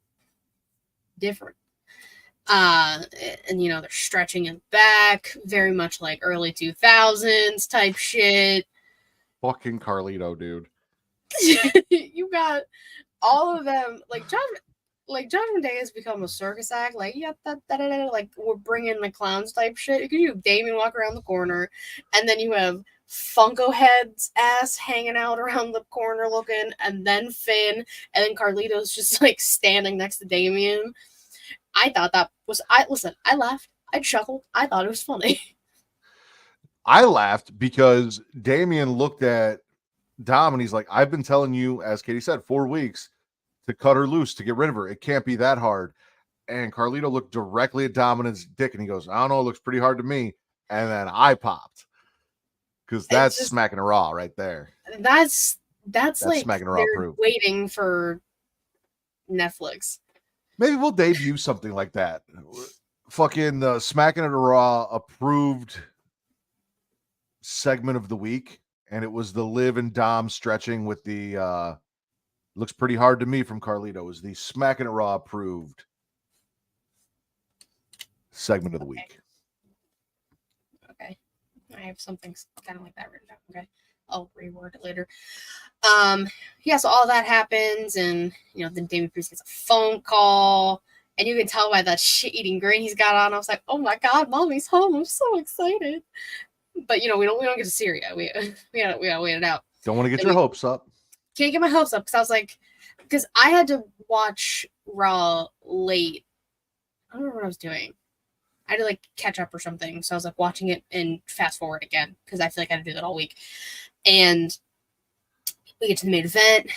And they're stretching it back, very much like early 2000s type shit. Fucking Carlito, dude. You got all of them, like Judgment Day has become a circus act. Like, like we're bringing the clowns type shit. You have Damien walk around the corner, and then you have Funko Head's ass hanging out around the corner looking, and then Finn, and then Carlito's just like standing next to Damien. I thought that was I laughed, I chuckled, I thought it was funny. I laughed because Damien looked at Dom and he's like, I've been telling you, as Katie said, 4 weeks to cut her loose, to get rid of her. It can't be that hard. And Carlito looked directly at Dominant's dick and he goes, I don't know, it looks pretty hard to me. And then I popped. Because that's just, Smackin' It Raw right there. That's like Smackin' It Raw proof. Waiting for Netflix. Maybe we'll debut something like that. Fucking Smackin' It Raw approved segment of the week. And it was the Liv and Dom stretching with the looks pretty hard to me from Carlito. It was the Smackin' It Raw approved segment of the week. Okay. I have something kind of like that written down. Okay. I'll reword it later. So all that happens, and then Damien Priest gets a phone call, and you can tell by that shit-eating grin he's got on. I was like, oh my god, mommy's home. I'm so excited. But we don't get to Syria. We gotta wait it out. Don't want to get your hopes up. Can't get my hopes up because I was like, because I had to watch Raw late. I don't know what I was doing. I had to like catch up or something. So I was like watching it and fast forward again because I feel like I had to do that all week. And we get to the main event.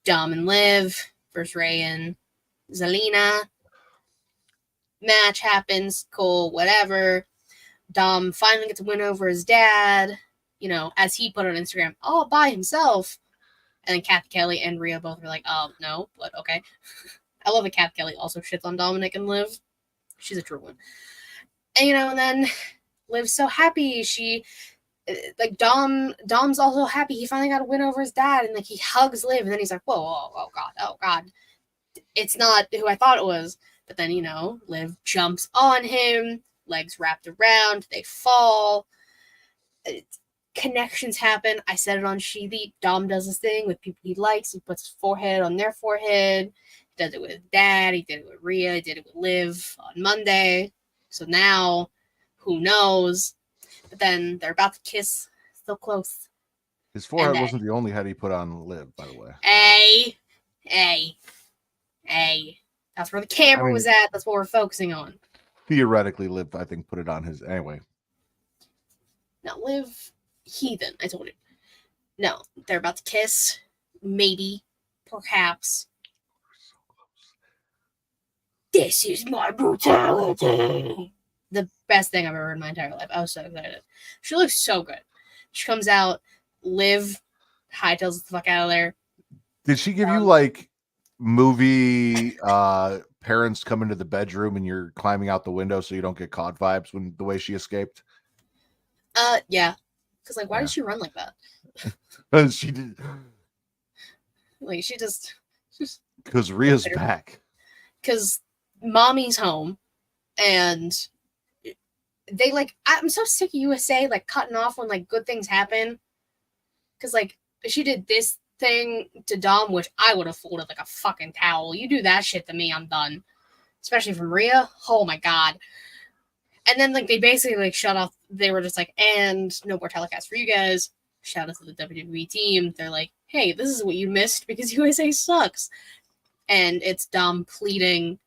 Dom and Liv versus Ray and Zelina. Match happens. Cool. Whatever. Dom finally gets a win over his dad. You know, as he put on Instagram, all by himself. And then Kathy Kelly and Rhea both were like, no, but okay. I love that Kathy Kelly also shits on Dominic and Liv. She's a true one. And, you know, and then Liv's so happy. She, like, Dom's also happy. He finally got a win over his dad. And, like, he hugs Liv. And then he's like, whoa, oh, God. It's not who I thought it was. But then, you know, Liv jumps on him. Legs wrapped around. They fall. Connections happen. I said it on She-Elite. Dom does this thing with people he likes. He puts his forehead on their forehead. He does it with his dad. He did it with Rhea. He did it with Liv on Monday. So now, who knows? But then they're about to kiss. So close. His forehead wasn't the only head he put on Liv, by the way. Hey. That's where the camera was at. That's what we're focusing on. Theoretically, Liv, I think, put it on his... Anyway. Now, Liv... Heathen, I told you. No, they're about to kiss. Maybe. Perhaps. This is my brutality. The best thing I've ever heard in my entire life. I was so excited. She looks so good. She comes out. Liv hightails the fuck out of there. Did she give you, like, movie parents come into the bedroom and you're climbing out the window so you don't get caught vibes when the way she escaped? Yeah. Because, like, why did she run like that? She did. Like, she just... Because Rhea's back. Because mommy's home. And they, like... I'm so sick of USA, like, cutting off when, like, good things happen. Because, like, she did this thing to Dom, which I would have folded like a fucking towel. You do that shit to me, I'm done. Especially from Rhea. Oh, my God. And then, like, they basically, like, shut off. They were just like, and no more telecast for you guys. Shout out to the WWE team. They're like, hey, this is what you missed because USA sucks. And it's Dom pleading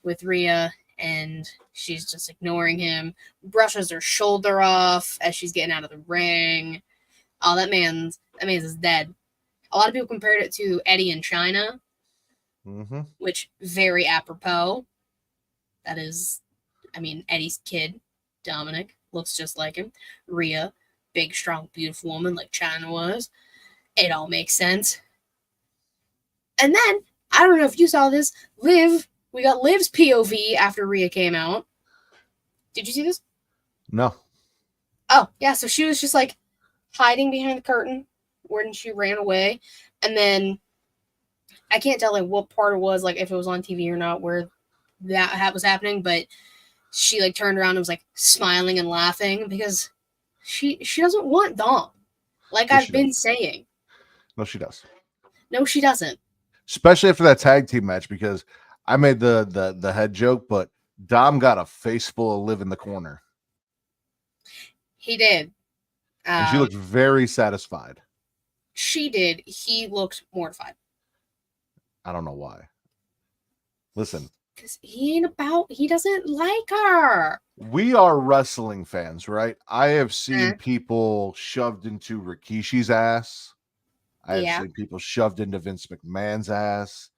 with Rhea, and she's just ignoring him. Brushes her shoulder off as she's getting out of the ring. Oh, that man's is dead. A lot of people compared it to Eddie in China, which very apropos. That is... I mean, Eddie's kid, Dominic, looks just like him. Rhea, big, strong, beautiful woman like China was. It all makes sense. And then, I don't know if you saw this, we got Liv's POV after Rhea came out. Did you see this? No. Oh, yeah, so she was just like hiding behind the curtain when she ran away. And then, I can't tell like what part it was, like if it was on TV or not, where that was happening, but she like turned around and was like smiling and laughing because she doesn't want Dom. Like I've been saying. No, she does. No, she doesn't. Especially after that tag team match, because I made the head joke, but Dom got a face full of Liv in the corner. He did. And she looked very satisfied. She did. He looked mortified. I don't know why. Listen. Because he doesn't like her. We are wrestling fans, right? I have seen people shoved into Rikishi's ass. I have seen people shoved into Vince McMahon's ass.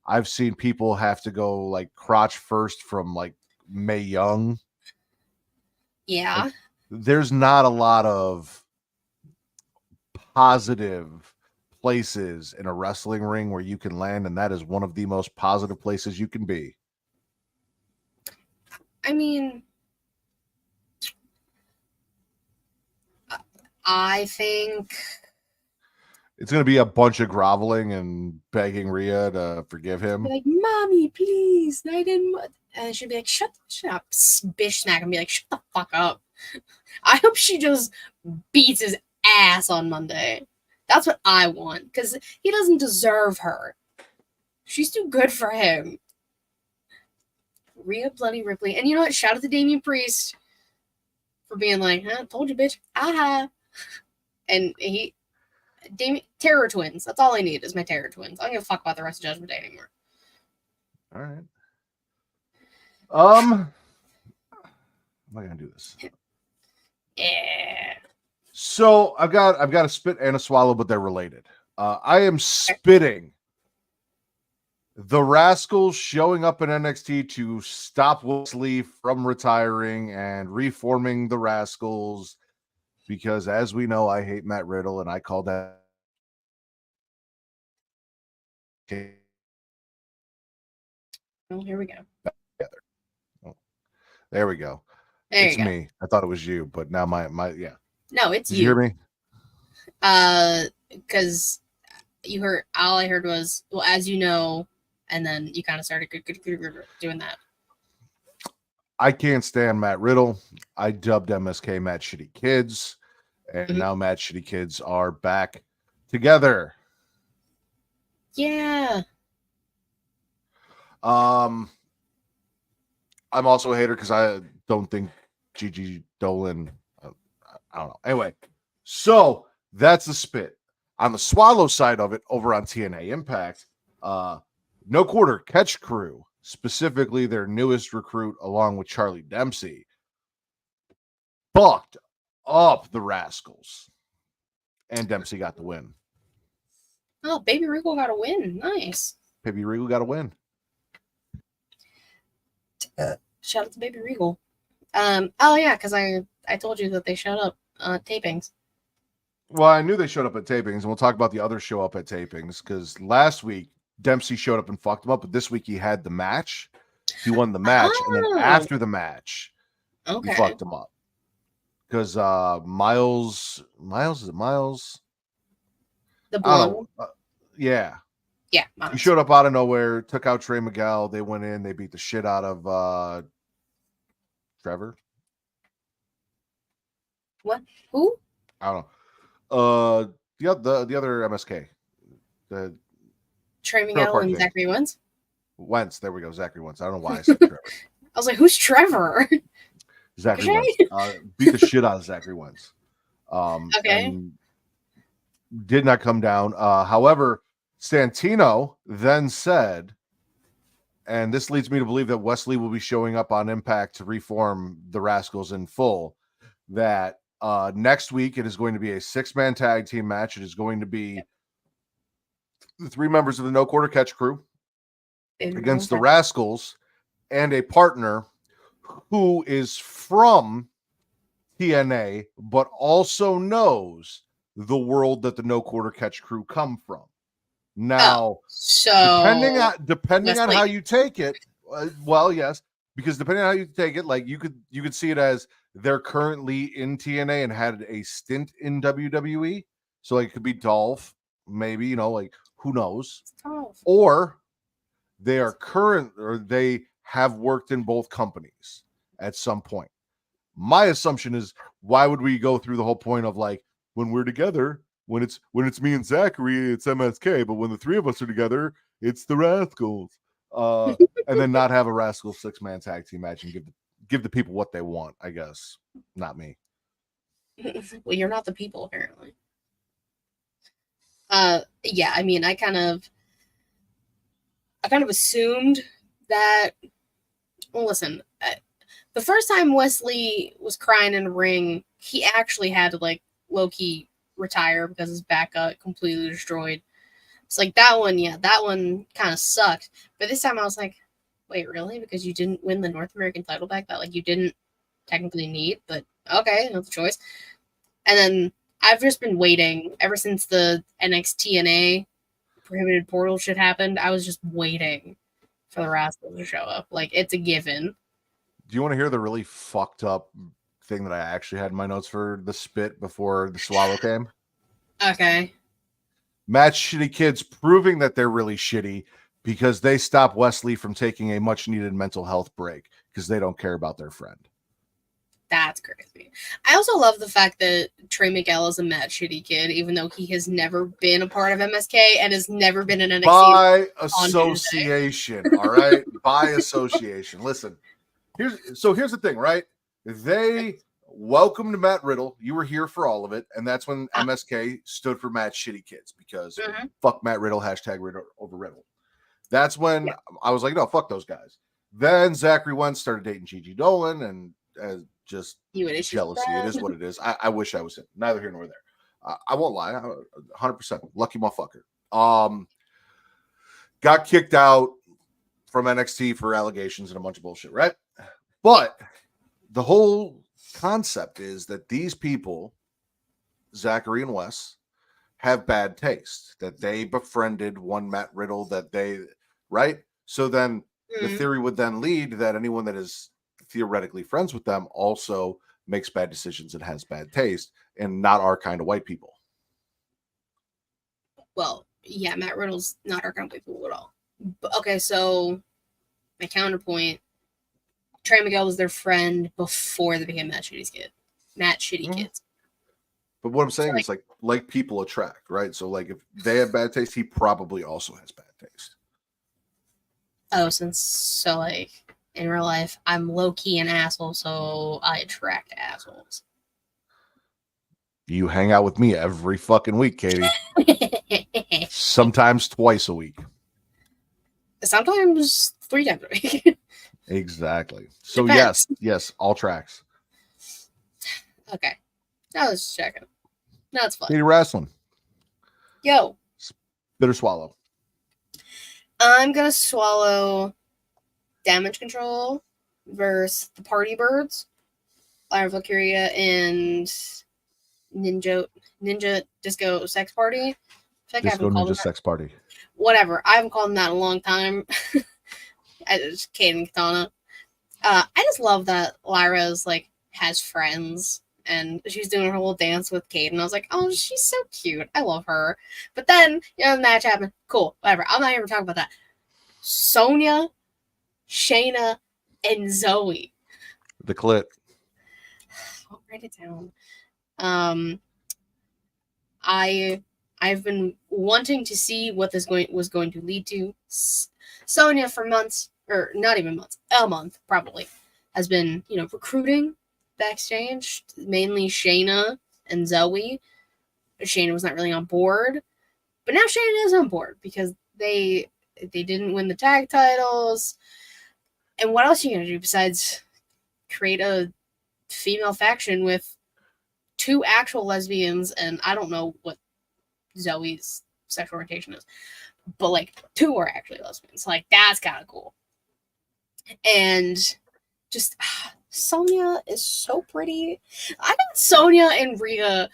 I've seen people have to go like crotch first from like Mae Young. Yeah. Like, there's not a lot of positive places in a wrestling ring where you can land, and that is one of the most positive places you can be. I mean, I think it's going to be a bunch of groveling and begging Rhea to forgive him. Like, mommy, please. I didn't. And she'd be like, shut up, bitch smack, and be like, shut the fuck up. I hope she just beats his ass on Monday. That's what I want, because he doesn't deserve her. She's too good for him. Rhea bloody Ripley. And you know what? Shout out to Damian Priest for being like, told you, bitch. Aha. And Terror Twins. That's all I need is my Terror Twins. I don't give a fuck about the rest of Judgment Day anymore. All right. How am I gonna do this? Yeah. So I've got a spit and a swallow, but they're related. I am spitting the Rascals showing up in NXT to stop Wesley from retiring and reforming the Rascals, because as we know, I hate Matt Riddle, and I call that. Okay. Oh, here we go. Oh, there we go. There it's you go. me. I thought it was you, but now my yeah. No, it's Did you hear me? Because you heard, all I heard was, well, as you know, and then you kind of started doing that. I can't stand Matt Riddle. I dubbed MSK Mad Shitty Kids, and now Mad Shitty Kids are back together. Yeah. I'm also a hater because I don't think Gigi Dolan. I don't know. Anyway, so that's the spit. On the swallow side of it, over on TNA Impact, No Quarter Catch Crew, specifically their newest recruit, along with Charlie Dempsey, fucked up the Rascals, and Dempsey got the win. Oh, Baby Regal got a win. Nice. Baby Regal got a win. Shout out to Baby Regal. Oh yeah, because I told you that they showed up tapings. Well, I knew they showed up at tapings, and we'll talk about the other show up at tapings, because last week Dempsey showed up and fucked him up, but this week he had the match. He won the match, and then after the match, he fucked him up. Because Miles? Is it Miles? The blonde? Yeah. Yeah. He showed up out of nowhere, took out Trey Miguel. They went in, they beat the shit out of Trevor. What? Who? I don't know. The other MSK. The Trey Miguel and Zachary Wentz? Wentz, there we go. Zachary Wentz. I don't know why I said Trevor. I was like, who's Trevor? Zachary Wentz. Beat the shit out of Zachary Wentz. And did not come down. However, Santino then said, and this leads me to believe that Wesley will be showing up on Impact to reform the Rascals in full, that next week it is going to be a 6-man tag team match. It is going to be the 3 members of the No Quarter Catch Crew against the Rascals and a partner who is from TNA, but also knows the world that the No Quarter Catch Crew come from. Now, depending on how you take it, well, yes, because depending on how you take it, like you could see it as they're currently in TNA and had a stint in WWE, so like it could be Dolph, maybe, like who knows, or they have worked in both companies at some point. My assumption is, why would we go through the whole point of like, when we're together, when it's me and Zachary, it's MSK, but when the 3 of us are together, it's the Rascals. And then not have a Rascals 6-man tag team match and give the people what they want, I guess. Not me. Well, you're not the people, apparently. Yeah, I mean, I kind of assumed that. Well, listen, the first time Wesley was crying in the ring, he actually had to like low-key retire because his back got completely destroyed. It's like that one kind of sucked. But this time I was like, wait, really? Because you didn't win the North American title back that like you didn't technically need, but okay, no choice. And then I've just been waiting ever since the NXT prohibited portal shit happened. I was just waiting for the Rascals to show up. Like, it's a given. Do you want to hear the really fucked up thing that I actually had in my notes for the spit before the swallow came? Okay. Mad Shitty Kids proving that they're really shitty because they stop Wesley from taking a much needed mental health break because they don't care about their friend. That's crazy. I also love the fact that Trey Miguel is a Mad Shitty Kid, even though he has never been a part of MSK and has never been in NXT. By association, all right? By association. Listen, here's the thing, right? They welcome to Matt Riddle. You were here for all of it. And that's when MSK stood for Matt Shitty Kids, because fuck Matt Riddle, hashtag Riddle over Riddle. That's when I was like, no, fuck those guys. Then Zachary Wentz started dating Gigi Dolan, and just jealousy. It is what it is. I wish I was him. Neither here nor there. I won't lie. 100% lucky motherfucker. Got kicked out from NXT for allegations and a bunch of bullshit, right? But the whole concept is that these people, Zachary and Wes, have bad taste, that they befriended one Matt Riddle, that they, right? So then the theory would then lead that anyone that is theoretically friends with them also makes bad decisions and has bad taste, and not our kind of white people. Well, yeah, Matt Riddle's not our kind of white people at all. But, okay, so my counterpoint, Trey Miguel was their friend before they became Matt Shitty's kid. Matt Shitty Kids. But what I'm saying is like people attract, right? So like if they have bad taste, he probably also has bad taste. Oh, so like in real life, I'm low-key an asshole, so I attract assholes. You hang out with me every fucking week, Katie. Sometimes twice a week. Sometimes 3 times a week. Exactly. So Depends. yes, all tracks. Okay. I was just checking. That's fun. Katie Wrestling. Yo. Bitter swallow. I'm going to swallow Damage Control versus the Party Birds. Lyra Valkyria and Ninja Disco Sex Party. Disco Ninja Sex Party. Whatever. I haven't called them that in a long time. It's Kate and Katana. I just love that Lyra's like has friends, and she's doing her whole dance with Kate, and I was like, oh, she's so cute. I love her. But then, the match happened. Cool, whatever. I'm not even talking about that. Sonya, Shayna, and Zoe. The clit. I'll write it down. I've been wanting to see what this was going to lead to. Sonya for months, or not even months, a month probably, has been, recruiting backstage, mainly Shayna and Zoe. Shayna was not really on board, but now Shayna is on board because they didn't win the tag titles. And what else are you going to do besides create a female faction with 2 actual lesbians, and I don't know what Zoe's sexual orientation is, but like 2 are actually lesbians. Like, that's kind of cool. And just Sonya is so pretty. I got Sonya and Rhea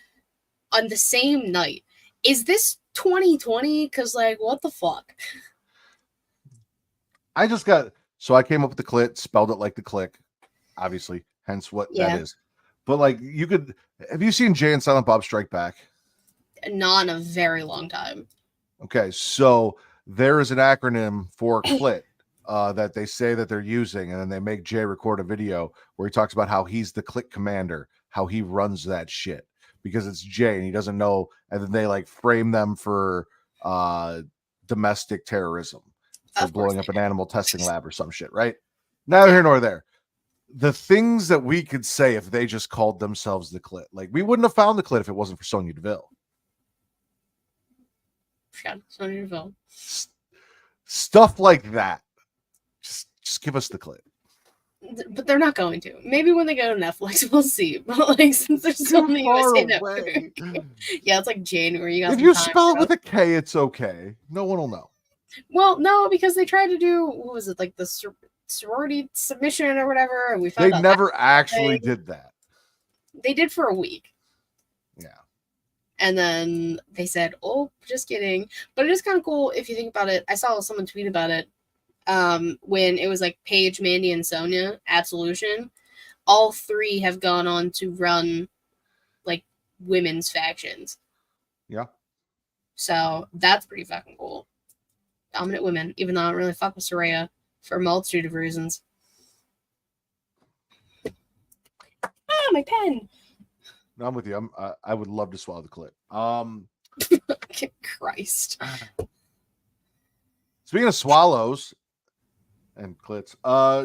on the same night. Is this 2020? Because like, what the fuck? I came up with the clit, spelled it like the click, obviously, hence what that is. But like, have you seen Jay and Silent Bob Strike Back? Not in a very long time. Okay, so there is an acronym for clit that they say that they're using, and then they make Jay record a video where he talks about how he's the clit commander, how he runs that shit, because it's Jay and he doesn't know, and then they like frame them for domestic terrorism, for blowing up an animal testing lab or some shit, right? Neither here nor there. The things that we could say if they just called themselves the clit, like we wouldn't have found the clit if it wasn't for Sonya Deville. Sonya Deville. Stuff like that. Just give us the clit. But they're not going to. Maybe when they go to Netflix, we'll see. But like, since there's only USA Network, it's like January. If you spell it with a K, it's okay. No one will know. Well, no, because they tried to do, what was it, like the sorority submission or whatever, and we found they out never actually did that. They did for a week. Yeah. And then they said, oh, just kidding. But it is kind of cool if you think about it. I saw someone tweet about it when it was like Paige, Mandy, and Sonya, Absolution. All 3 have gone on to run like women's factions. Yeah. So that's pretty fucking cool. Dominant women, even though I don't really fuck with Saraya for a multitude of reasons. My pen. No, I'm with you. I would love to swallow the clit. Christ. Speaking of swallows and clits,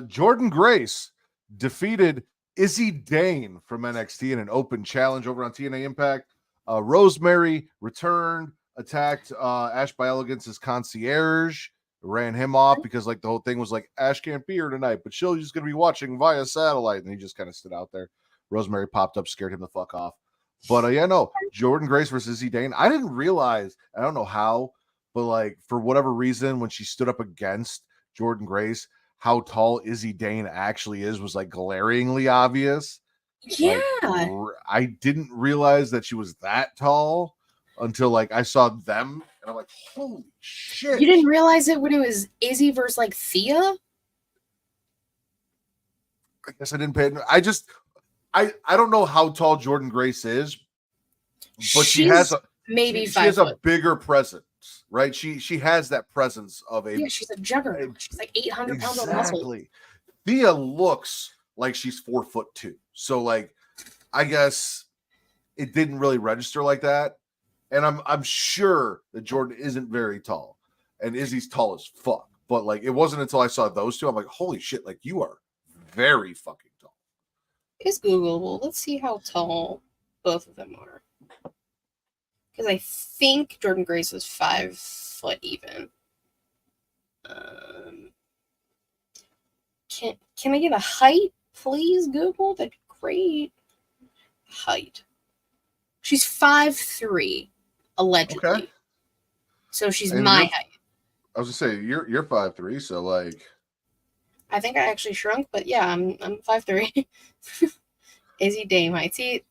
Jordan Grace defeated Izzi Dane from NXT in an open challenge over on TNA Impact. Rosemary returned, attacked Ash by Elegance's concierge, ran him off because like the whole thing was like Ash can't be here tonight, but she's just gonna be watching via satellite, and he just kind of stood out there. Rosemary popped up, scared him the fuck off. But yeah, no, Jordynne Grace versus Izzi Dane. I didn't realize, I don't know how, but like for whatever reason, when she stood up against Jordynne Grace, how tall Izzi Dane actually is was like glaringly obvious. Yeah. Like, I didn't realize that she was that tall until like I saw them, and I'm like, holy shit. You didn't realize it when it was Izzy versus like Thea? I guess I didn't pay attention. I don't know how tall Jordynne Grace is, but she has a maybe she has 5 a foot. bigger presence, right? She has that presence of a She's a juggernaut. She's like 800 pounds of muscle. exactly. Thea looks like she's 4'2", so like I guess it didn't really register like that. And I'm sure that Jordynne isn't very tall, and Izzy's tall as fuck. But like it wasn't until I saw those two, I'm like, holy shit! Like you are very fucking tall. It's Googleable. Let's see how tall both of them are. Because I think Jordynne Grace is 5 foot even. Can I get a height, please, Google? That'd be great. Height. She's 5'3", allegedly. Okay. So she's And my you're- height. I was gonna say you're 5'3", so like I think I actually shrunk, but yeah, I'm 5'3". Izzy Dane height. See,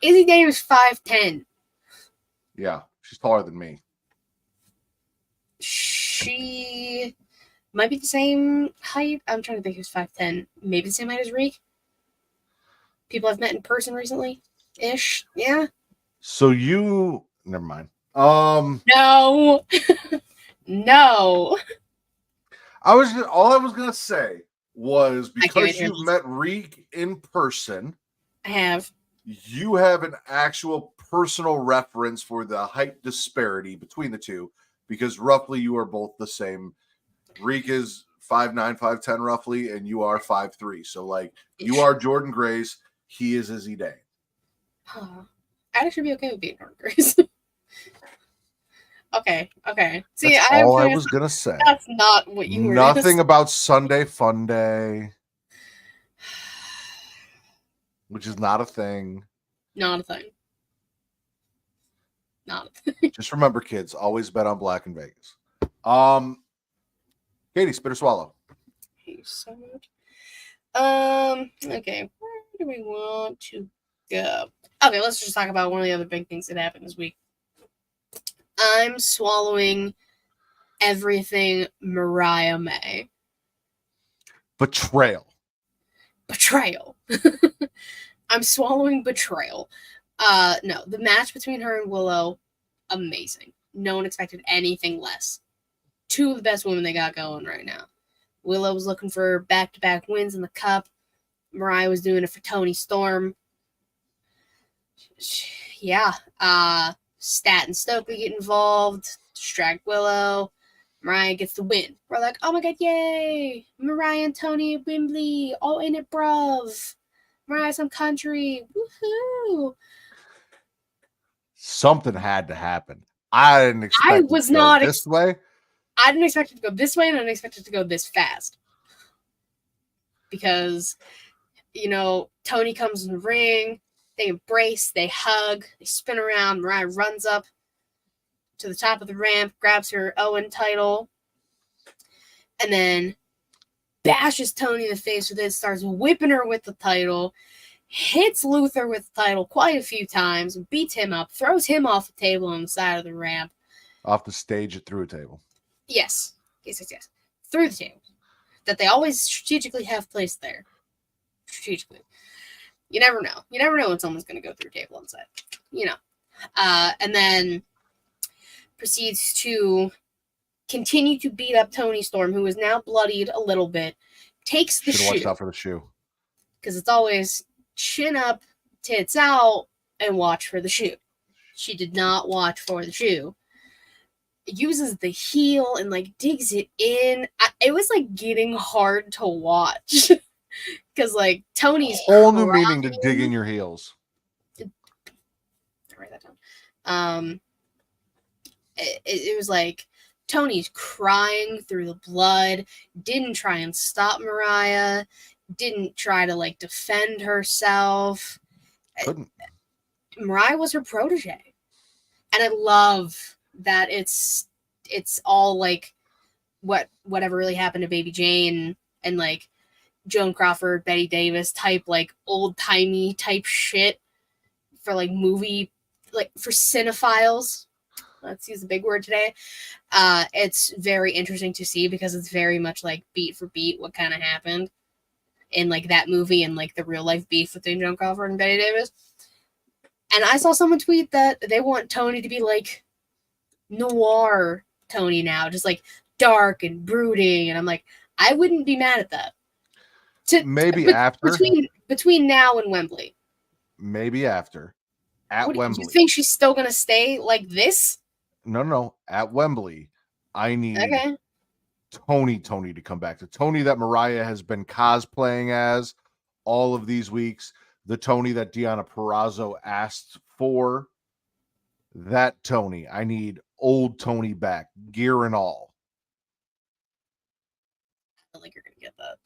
Izzy Dane was 5'10". yeah, she's taller than me. She might be the same height. I'm trying to think who's 5'10". Maybe the same height as Reek. People I've met in person recently. Ish. Yeah. So you never mind. No. No. All I was gonna say was can't because hear you've this. met Reek in person, I have. you have an actual personal reference for the height disparity between the two, because roughly you are both the same. Reek is 5'9", 5'10" roughly, and you are 5'3". So like you are Jordynne Grace, he is Izzy Dane. I'd actually be okay with being Jordynne Grace. Okay. See, That's all I was gonna say. That's not what you were. Nothing about Sunday Fun Day, which is not a thing. Not a thing. Not a thing. Just remember, kids, always bet on black in Vegas. Katie, spit or swallow. Okay, so okay, where do we want to go? Okay, let's just talk about one of the other big things that happened this week. I'm swallowing everything Mariah May. Betrayal. I'm swallowing Betrayal. No, the match between her and Willow, amazing. No one expected anything less. Two of the best women they got going right now. Willow was looking for back-to-back wins in the Cup. Mariah was doing it for Toni Storm. Yeah. Stat and Stokely get involved. Distract Willow. Mariah gets the win. We're like, oh my god, yay! Mariah and Toni at Wembley. All in it, bruv. Mariah some country. Woohoo! Something had to happen. I didn't expect I was it to go not this way. I didn't expect it to go this way, and I didn't expect it to go this fast. Because, Toni comes in the ring, they embrace, they hug, they spin around, Mariah runs up to the top of the ramp, grabs her Owen title, and then bashes Toni in the face with it, starts whipping her with the title, hits Luther with the title quite a few times, beats him up, throws him off the table on the side of the ramp. Off the stage through a table. Yes. Through the table. That they always strategically have placed there. Strategically. You never know. You never know when someone's going to go through a table inside. And then proceeds to continue to beat up Toni Storm, who is now bloodied a little bit. Takes the Should have watched shoe. out for the shoe. Because it's always chin up, tits out, and watch for the shoe. She did not watch for the shoe. Uses the heel and digs it in. It was getting hard to watch. Because like Tony's whole new meaning to dig in your heels. Write that down. It was like Tony's crying through the blood, didn't try and stop Mariah, didn't try to like defend herself. Couldn't. Mariah was her protege. And I love that it's all like whatever really happened to Baby Jane and like Joan Crawford, Betty Davis type, like old-timey type shit for like movie, like for cinephiles. Let's use a big word today. It's very interesting to see because it's very much like beat for beat what kind of happened in like that movie and like the real life beef between Joan Crawford and Betty Davis. And I saw someone tweet that they want Toni to be like noir Toni now, just like dark and brooding. And I'm like, I wouldn't be mad at that. Maybe after between now and Wembley. Maybe after at Wembley. You think she's still gonna stay like this? No. At Wembley, I need Toni to come back. The Toni that Mariah has been cosplaying as all of these weeks. The Toni that Deonna Purrazzo asked for. That Toni. I need old Toni back, gear and all. I don't think you're gonna get that.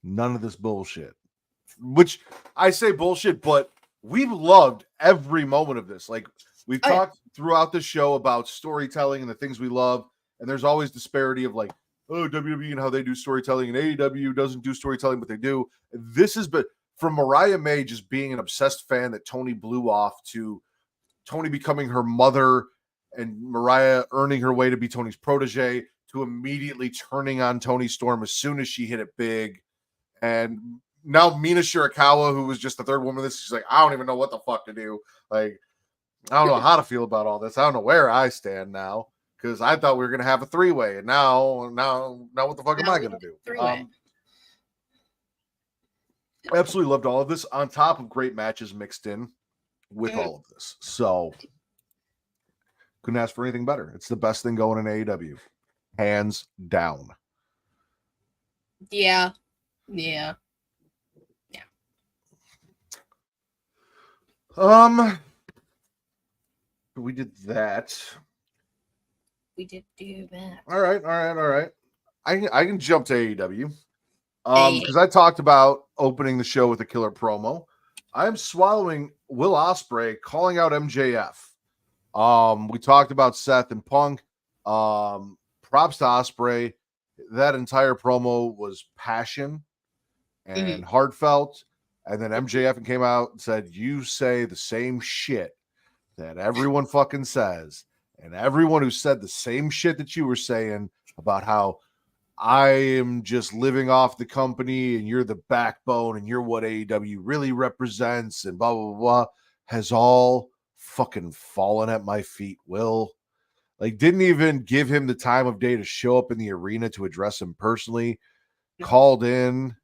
None of this bullshit. Which I say bullshit, but we've loved every moment of this. Like we've talked throughout the show about storytelling and the things we love, and there's always disparity of like, oh, WWE and how they do storytelling, and AEW doesn't do storytelling, but they do. This has been from Mariah May just being an obsessed fan that Toni blew off to Toni becoming her mother and Mariah earning her way to be Toni's protege to immediately turning on Toni Storm as soon as she hit it big. And now Mina Shirakawa, who was just the third woman of this, she's like, I don't even know what the fuck to do. Like, I don't know how to feel about all this. I don't know where I stand now because I thought we were going to have a three-way. And now what the fuck am I going to do? Absolutely loved all of this on top of great matches mixed in with all of this. So couldn't ask for anything better. It's the best thing going in AEW. Hands down. Yeah. We did that. We did do that. All right. I can jump to AEW. Because I talked about opening the show with a killer promo. I'm swallowing Will Ospreay calling out MJF. We talked about Seth and Punk. Props to Ospreay. That entire promo was passion and heartfelt. And then MJF came out and said, you say the same shit that everyone fucking says. And everyone who said the same shit that you were saying about how I am just living off the company and you're the backbone and you're what AEW really represents and blah, blah, blah, has all fucking fallen at my feet, Will. Like, didn't even give him the time of day to show up in the arena to address him personally. Called in,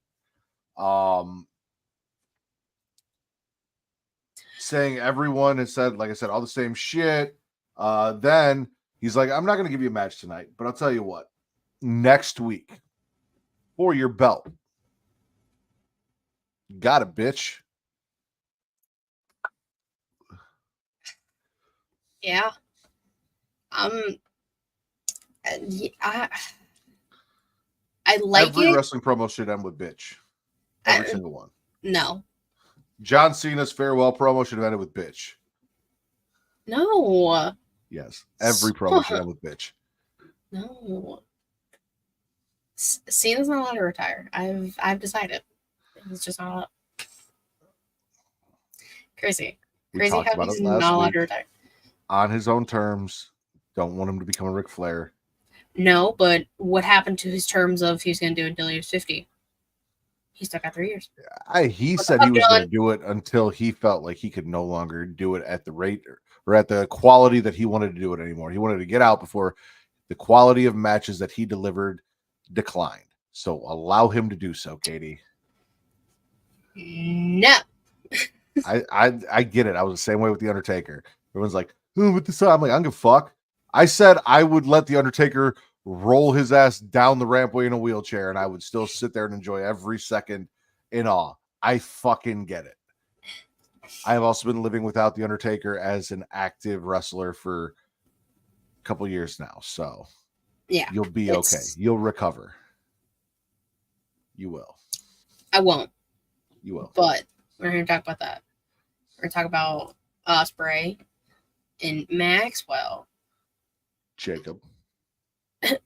saying everyone has said, like I said, all the same shit. Then he's like, I'm not going to give you a match tonight, but I'll tell you what. Next week for your belt. Got it, bitch. Yeah. I like every it. wrestling promo should end with bitch. Every single one. No. John Cena's farewell promo should have ended with bitch. No. Yes. Every promo should end with bitch. No. Cena's not allowed to retire. I've decided. He's just not allowed. Crazy how he's not allowed to retire. On his own terms. Don't want him to become a Ric Flair. No, but what happened to his terms of he was going to do it until he was 50? He stuck out 3 years. He said he was going to do it until he felt like he could no longer do it at the rate or at the quality that he wanted to do it anymore. He wanted to get out before the quality of matches that he delivered declined. So allow him to do so, Katie. No. I get it. I was the same way with The Undertaker. Everyone's like, oh, with this, I'm like, I don't give a fuck. I said I would let The Undertaker roll his ass down the rampway in a wheelchair, and I would still sit there and enjoy every second in awe. I fucking get it. I have also been living without The Undertaker as an active wrestler for a couple years now, so Yeah, you'll be okay. You'll recover. You will. I won't. You will. But we're going to talk about that. We're going to talk about Ospreay and Maxwell. Jacob.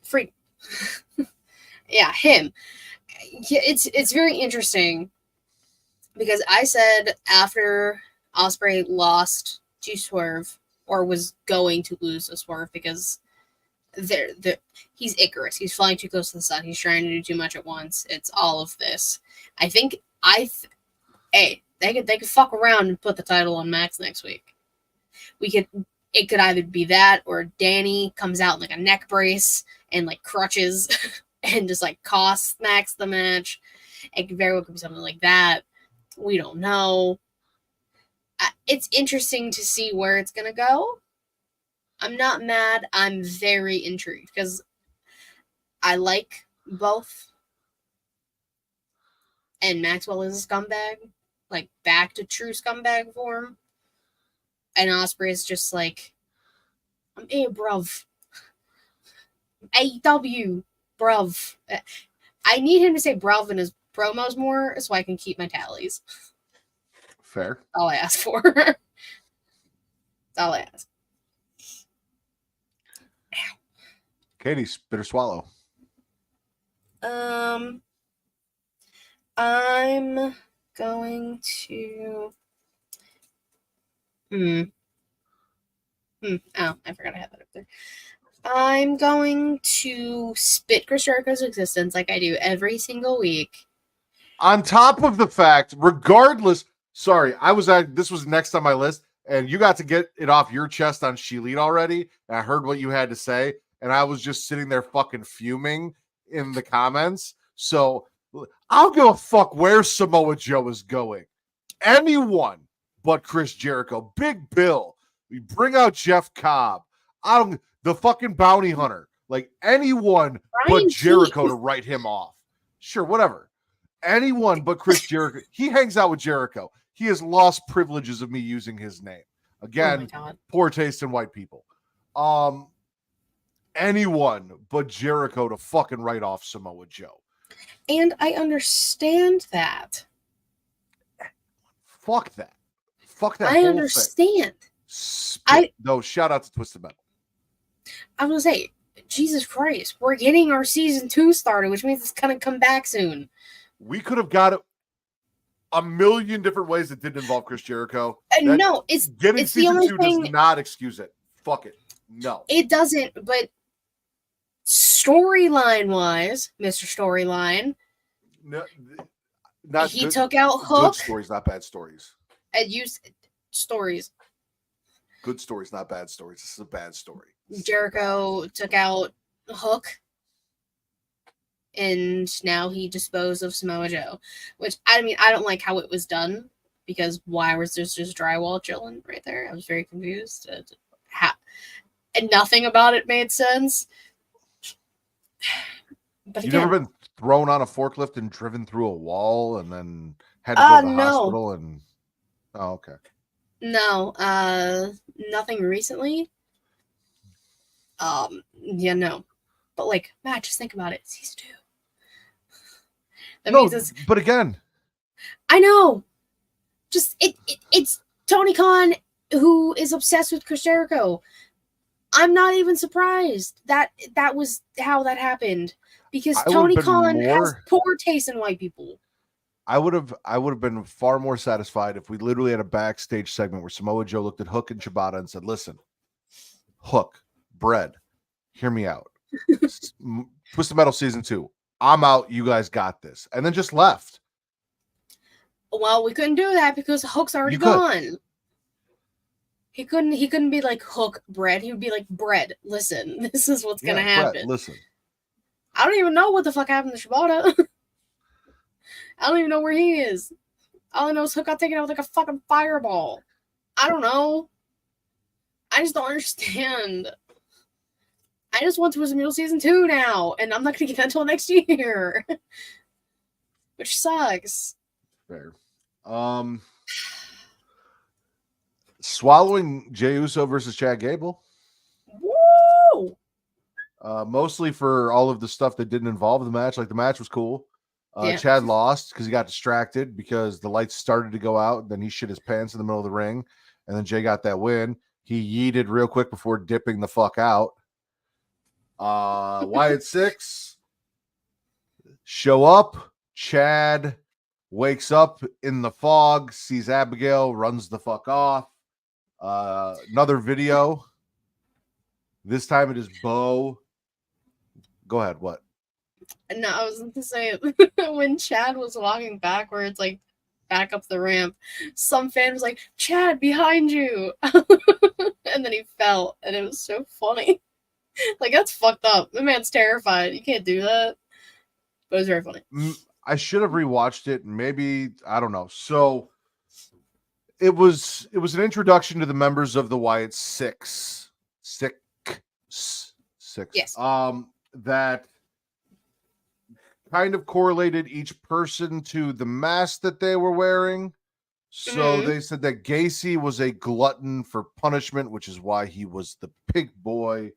Freak. Yeah, him. Yeah, it's very interesting because I said after Ospreay lost to Swerve, or was going to lose to Swerve, because he's Icarus. He's flying too close to the sun. He's trying to do too much at once. It's all of this. I think hey, they could fuck around and put the title on Max next week. It could either be that, or Danny comes out in like a neck brace and like crutches and just like costs Max the match. It could very well be something like that. We don't know. It's interesting to see where it's gonna go. I'm not mad. I'm very intrigued because I like both. And Maxwell is a scumbag, like back to true scumbag form. And Ospreay is just like, I'm here, bruv. AEW, bruv. I need him to say bruv in his promos more so I can keep my tallies. Fair. That's all I ask for. That's all I ask. Katie, spit or swallow. I'm going to. Oh, I forgot I had that up there. I'm going to spit Chris Jericho's existence like I do every single week. On top of the fact, regardless, sorry, this was next on my list, and you got to get it off your chest on Sheelite already. And I heard what you had to say, and I was just sitting there fucking fuming in the comments. So I don't give a fuck where Samoa Joe is going. Anyone but Chris Jericho. Big Bill. We bring out Jeff Cobb. The fucking bounty hunter. Like anyone but Jericho to write him off. Sure, whatever. Anyone but Chris Jericho. He hangs out with Jericho. He has lost privileges of me using his name. Again, poor taste in white people. Anyone but Jericho to fucking write off Samoa Joe. And I understand that. Fuck that. Fuck that. I understand. No, shout out to Twisted Metal. I was gonna say, Jesus Christ, we're getting our season 2 started, which means it's gonna come back soon. We could have got it a million different ways that didn't involve Chris Jericho. No, it's season 2 does not excuse it. Fuck it. No. It doesn't, but storyline wise, Mr. Storyline. No, he good, took out Hook. Good stories, not bad stories. And used stories. Good stories, not bad stories. This is a bad story. Jericho took out Hook. And now he disposed of Samoa Joe. Which, I mean, I don't like how it was done. Because why was there just drywall chilling right there? I was very confused. And nothing about it made sense. But you've never been thrown on a forklift and driven through a wall and then had to go to the hospital and okay. No, nothing recently. Yeah, no. But like, Matt, just think about it. Season 2. That means but again. I know. Just it's Tony Khan who is obsessed with Chris Jericho. I'm not even surprised that was how that happened. Because Tony Khan has poor taste in white people. I would have been far more satisfied if we literally had a backstage segment where Samoa Joe looked at Hook and Shibata and said, "Listen, Hook, Bread, hear me out. Twisted Metal season 2. I'm out. You guys got this," and then just left. Well, we couldn't do that because Hook's already gone. He couldn't be like Hook, Bread. He would be like, Bread, listen, this is what's gonna happen. Bread, listen. I don't even know what the fuck happened to Shibata. I don't even know where he is. All I know is Hook got taken out with like a fucking fireball. I don't know. I just don't understand. I just want Twisted Metal season 2 now, and I'm not gonna get that until next year, which sucks. Fair. Swallowing Jey Uso versus Chad Gable. Woo! Mostly for all of the stuff that didn't involve the match. Like the match was cool. Yeah. Chad lost because he got distracted because the lights started to go out. Then he shit his pants in the middle of the ring, and then Jay got that win. He yeeted real quick before dipping the fuck out. Wyatt 6 show up. Chad wakes up in the fog, sees Abigail, runs the fuck off. Another video. This time it is Bo. Go ahead. What? No, I was going to say, when Chad was walking backwards, like, back up the ramp, some fan was like, Chad, behind you! And then he fell, and it was so funny. Like, that's fucked up. The man's terrified. You can't do that. But it was very funny. I should have rewatched it. Maybe, I don't know. So, it was an introduction to the members of the Wyatt Six. Yes. That kind of correlated each person to the mask that they were wearing. So they said that Gacy was a glutton for punishment, which is why he was the pig boy.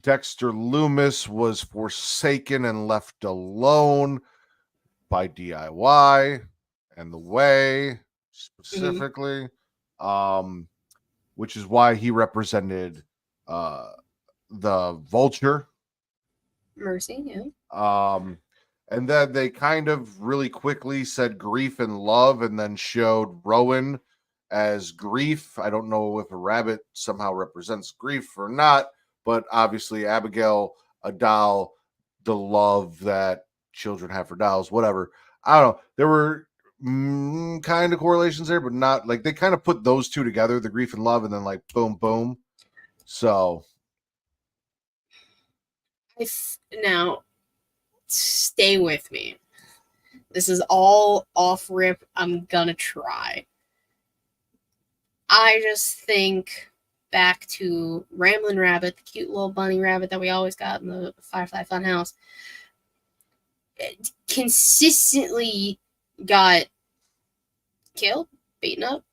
Dexter Loomis was forsaken and left alone by DIY and the Way specifically, which is why he represented the Vulture. Mercy, yeah. And then they kind of really quickly said Grief and Love, and then showed Rowan as Grief. I don't know if a rabbit somehow represents grief or not, but obviously Abigail, a doll, the love that children have for dolls, whatever. I don't know. There were kind of correlations there, but not like they kind of put those two together, the Grief and Love, and then like boom, boom. So now, stay with me. This is all off rip. I'm gonna try. I just think back to Ramblin' Rabbit, the cute little bunny rabbit that we always got in the Firefly Funhouse. It consistently got killed, beaten up,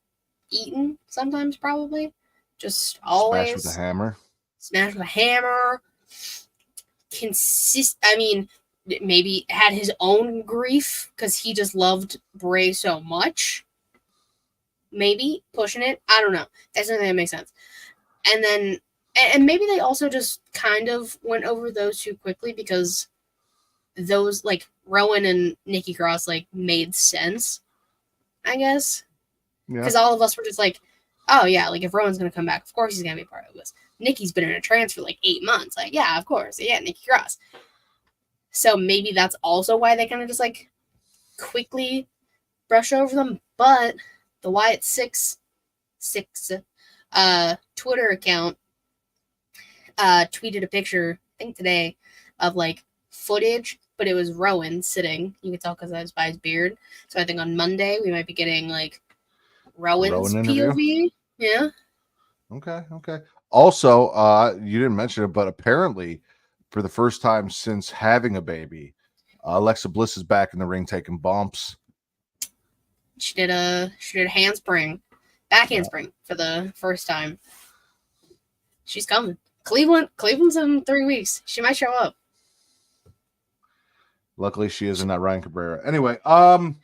eaten, sometimes probably. Just always. Smash with a hammer. Smash with a hammer. I mean, maybe had his own grief because he just loved Bray so much. Maybe pushing it. I don't know. That's something that makes sense. And then, and maybe they also just kind of went over those too quickly because those, like, Rowan and Nikki Cross, like, made sense, I guess. Because all of us were just like, oh, yeah, like, if Rowan's going to come back, of course he's going to be part of this. Nikki's been in a trance for like 8 months. Like, yeah, of course. Yeah, Nikki Cross. So maybe that's also why they kind of just like quickly brush over them. But the Wyatt 6 Twitter account tweeted a picture, I think today, of like footage, but it was Rowan sitting. You could tell because I was by his beard. So I think on Monday we might be getting like Rowan's POV. Yeah. Okay. Also, you didn't mention it, but apparently, for the first time since having a baby, Alexa Bliss is back in the ring taking bumps. She did a handspring, back handspring for the first time. She's coming. Cleveland's in 3 weeks. She might show up. Luckily, she isn't at Ryan Cabrera. Anyway, on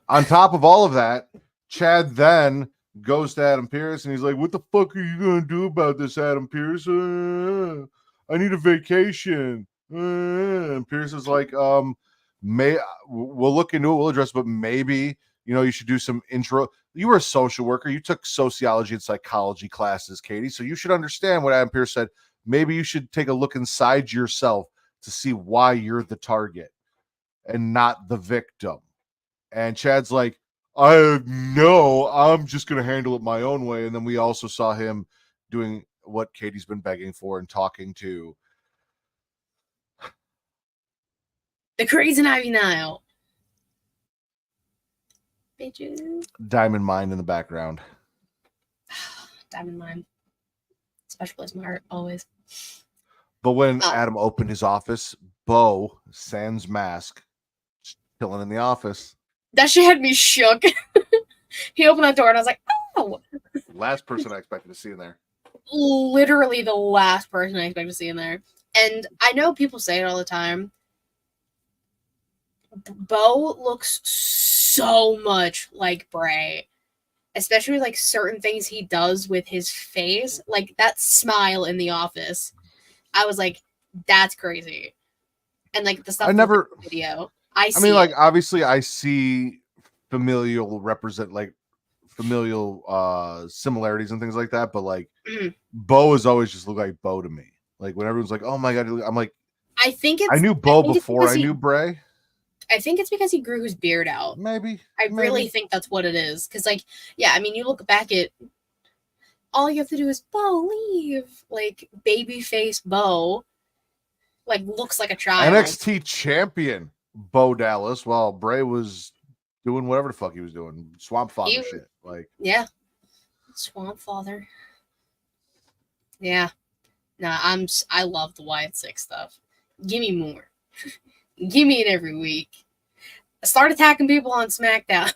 top of all of that, Chad then goes to Adam Pearce and he's like, what the fuck are you gonna do about this, Adam Pearce? I need a vacation. And Pearce is like, we'll look into it, we'll address it, but maybe, you should do some intro. You were a social worker, you took sociology and psychology classes, Katie, so you should understand what Adam Pearce said. Maybe you should take a look inside yourself to see why you're the target and not the victim. And Chad's like, I'm just going to handle it my own way. And then we also saw him doing what Katie's been begging for and talking to the Crazy Ivy Nile. Bitches. Diamond Mine in the background. Diamond Mine. Special place in my heart, always. But when Adam opened his office, Bo, sans mask, chilling in the office. That shit had me shook. He opened that door and I was like, oh! Last person I expected to see in there. Literally the last person I expected to see in there. And I know people say it all the time. Bo looks so much like Bray. Especially like certain things he does with his face. Like that smile in the office. I was like, that's crazy. And like the stuff in the video. I mean, like obviously I see familial similarities and things like that, but like Bo has always just looked like Bo to me. Like when everyone's like, oh my god, I'm like, I knew Bo before I knew Bray. I think it's because he grew his beard out. Maybe. Really think that's what it is. Because, like, yeah, I mean, you look back at all you have to do is Bo leave. Like, baby face Bo, like, looks like a child. NXT champion Bo Dallas while Bray was doing whatever the fuck he was doing. Swamp Father shit. Like, yeah. Swamp Father. Yeah. Nah, I love the Wyatt Six stuff. Give me more. Give me it every week. Start attacking people on SmackDown.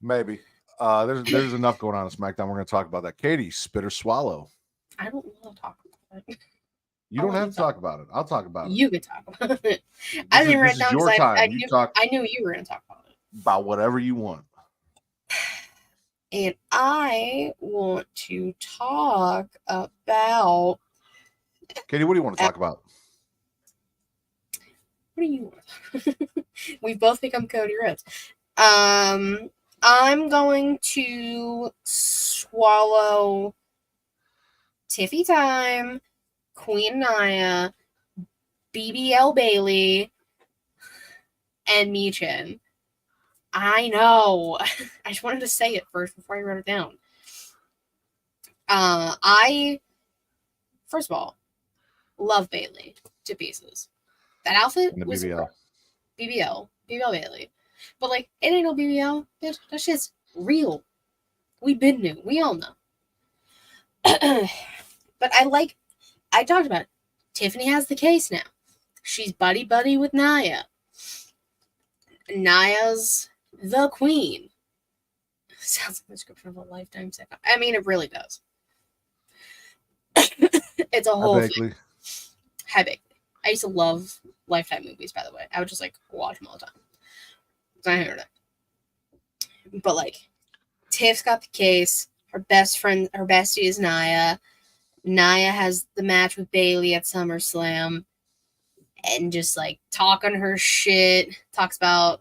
Maybe. There's enough going on in SmackDown. We're going to talk about that. Katie, spit or swallow? I don't want to talk about it. You don't have to talk about it. I'll talk about it. You can talk about it. I didn't write it down because I knew you were going to talk about it. About whatever you want. And I want to talk about... Katie, what do you want to talk about? What do you want? We've both become Cody Rhodes. I'm going to swallow Tiffy Time, Queen Nia, BBL Bailey, and Michin. I know. I just wanted to say it first before I wrote it down. First of all, love Bailey to pieces. That outfit was BBL Bailey. But like, it ain't no BBL, bitch. That shit's real. We been new. We all know. But I talked about it. Tiffany has the case now. She's buddy with Nia. Nia's the queen. Sounds like the description of a Lifetime sitcom. I mean, it really does. It's a whole thing. Hi, Bailey. I used to love Lifetime movies, by the way. I would just, like, watch them all the time. I heard it. But, like, Tiff's got the case. Her best friend, her bestie is Nia. Nia has the match with Bailey at SummerSlam. And just, like, talking her shit. Talks about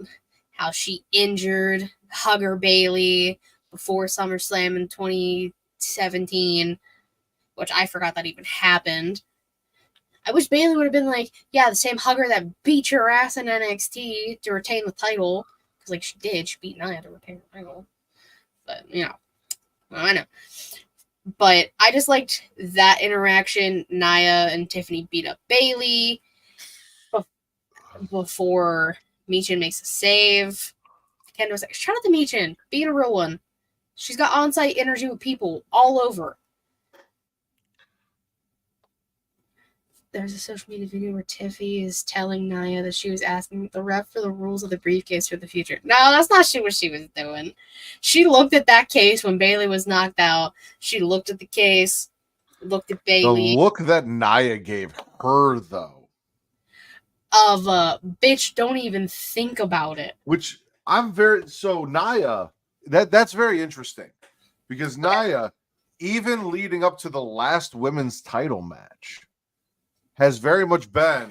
how she injured Hugger Bailey before SummerSlam in 2017. Which I forgot that even happened. I wish Bailey would have been like, yeah, the same hugger that beat your ass in NXT to retain the title. Because, like, she did. She beat Nia to retain the title. But, you know. I know. But I just liked that interaction. Nia and Tiffany beat up Bailey before Michin makes a save. Kendra was like, shout out to Michin. Being a real one. She's got on-site energy with people all over. There's a social media video where Tiffy is telling Nia that she was asking the ref for the rules of the briefcase for the future. No, that's not what she was doing. She looked at that case when Bailey was knocked out. She looked at the case, looked at Bailey. The look that Nia gave her, though. Of, bitch, don't even think about it. Which Nia, that's very interesting. Because Nia, even leading up to the last women's title match, has very much been,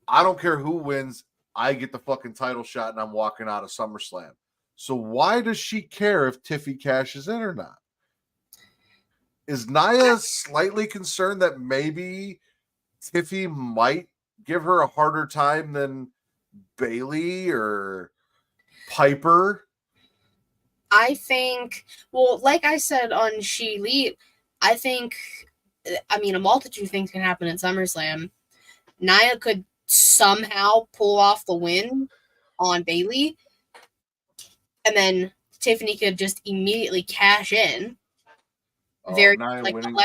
I don't care who wins, I get the fucking title shot and I'm walking out of SummerSlam. So why does she care if Tiffy cashes in or not? Is Nia slightly concerned that maybe Tiffy might give her a harder time than Bailey or Piper? I think, well, like I said on She Elite, I think, I mean, a multitude of things can happen in SummerSlam. Nia could somehow pull off the win on Bailey, and then Tiffany could just immediately cash in, Very Nia like winning.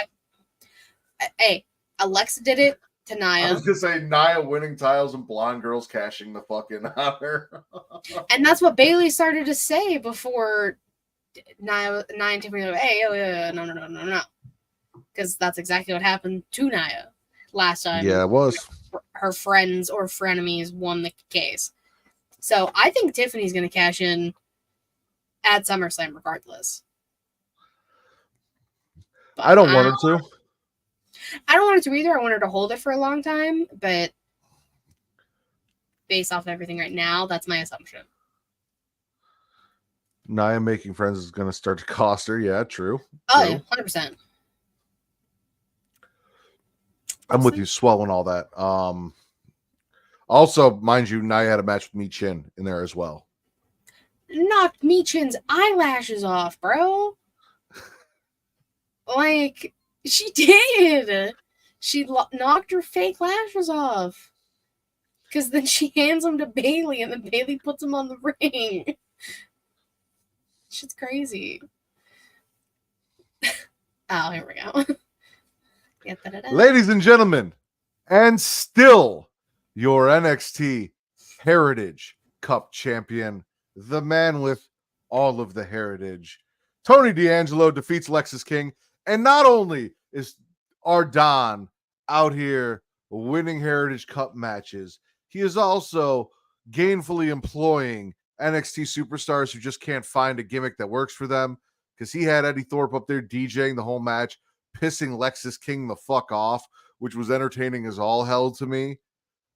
hey, Alexa did it to Nia. I was gonna say Nia winning titles and blonde girls cashing the fucking out her. And that's what Bailey started to say before Nia and Tiffany were like, hey, no. Because that's exactly what happened to Nia last time. Yeah, it was. Her friends or frenemies won the case. So I think Tiffany's going to cash in at SummerSlam regardless. But I don't want her to. I don't want her to either. I want her to hold it for a long time, but based off of everything right now, that's my assumption. Nia making friends is going to start to cost her. Yeah, true. Oh, yeah, 100%. I'm with you, swelling all that. Also, mind you, Nia had a match with Mi Chin in there as well. Knocked Mi Chin's eyelashes off, bro. Like, she did. She knocked her fake lashes off. Because then she hands them to Bailey, and then Bailey puts them on the ring. Shit's crazy. Oh, here we go. Ladies and gentlemen, and still your NXT Heritage Cup champion, the man with all of the heritage, Tony D'Angelo defeats Lexis King. And not only is our Don out here winning Heritage Cup matches, he is also gainfully employing NXT superstars who just can't find a gimmick that works for them, because he had Eddie Thorpe up there DJing the whole match, pissing Lexis King the fuck off, which was entertaining as all hell to me.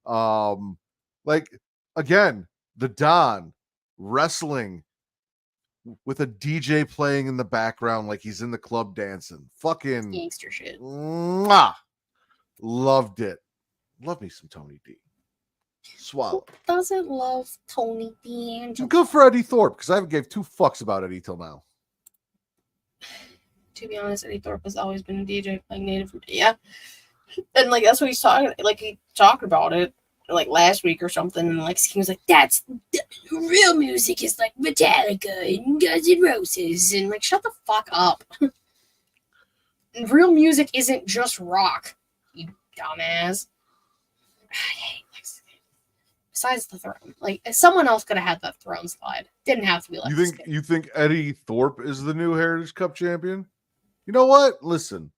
Like, again, the Don wrestling with a DJ playing in the background like he's in the club dancing. Fucking gangster shit. Mwah! Loved it. Love me some Tony D. Swallow. Who doesn't love Tony D'Angelo? Good for Eddie Thorpe, because I haven't gave two fucks about Eddie till now. To be honest, Eddie Thorpe has always been a DJ playing Native. Yeah. And like that's what he's talking, like he talked about it like last week or something, and like he was like, that's real music is like Metallica and Guns N' Roses, and like shut the fuck up. Real music isn't just rock, you dumbass. I hate Lexis. Besides the throne, like someone else could have had that throne slide. Didn't have to be like. You think Eddie Thorpe is the new Heritage Cup champion? You know what? Listen,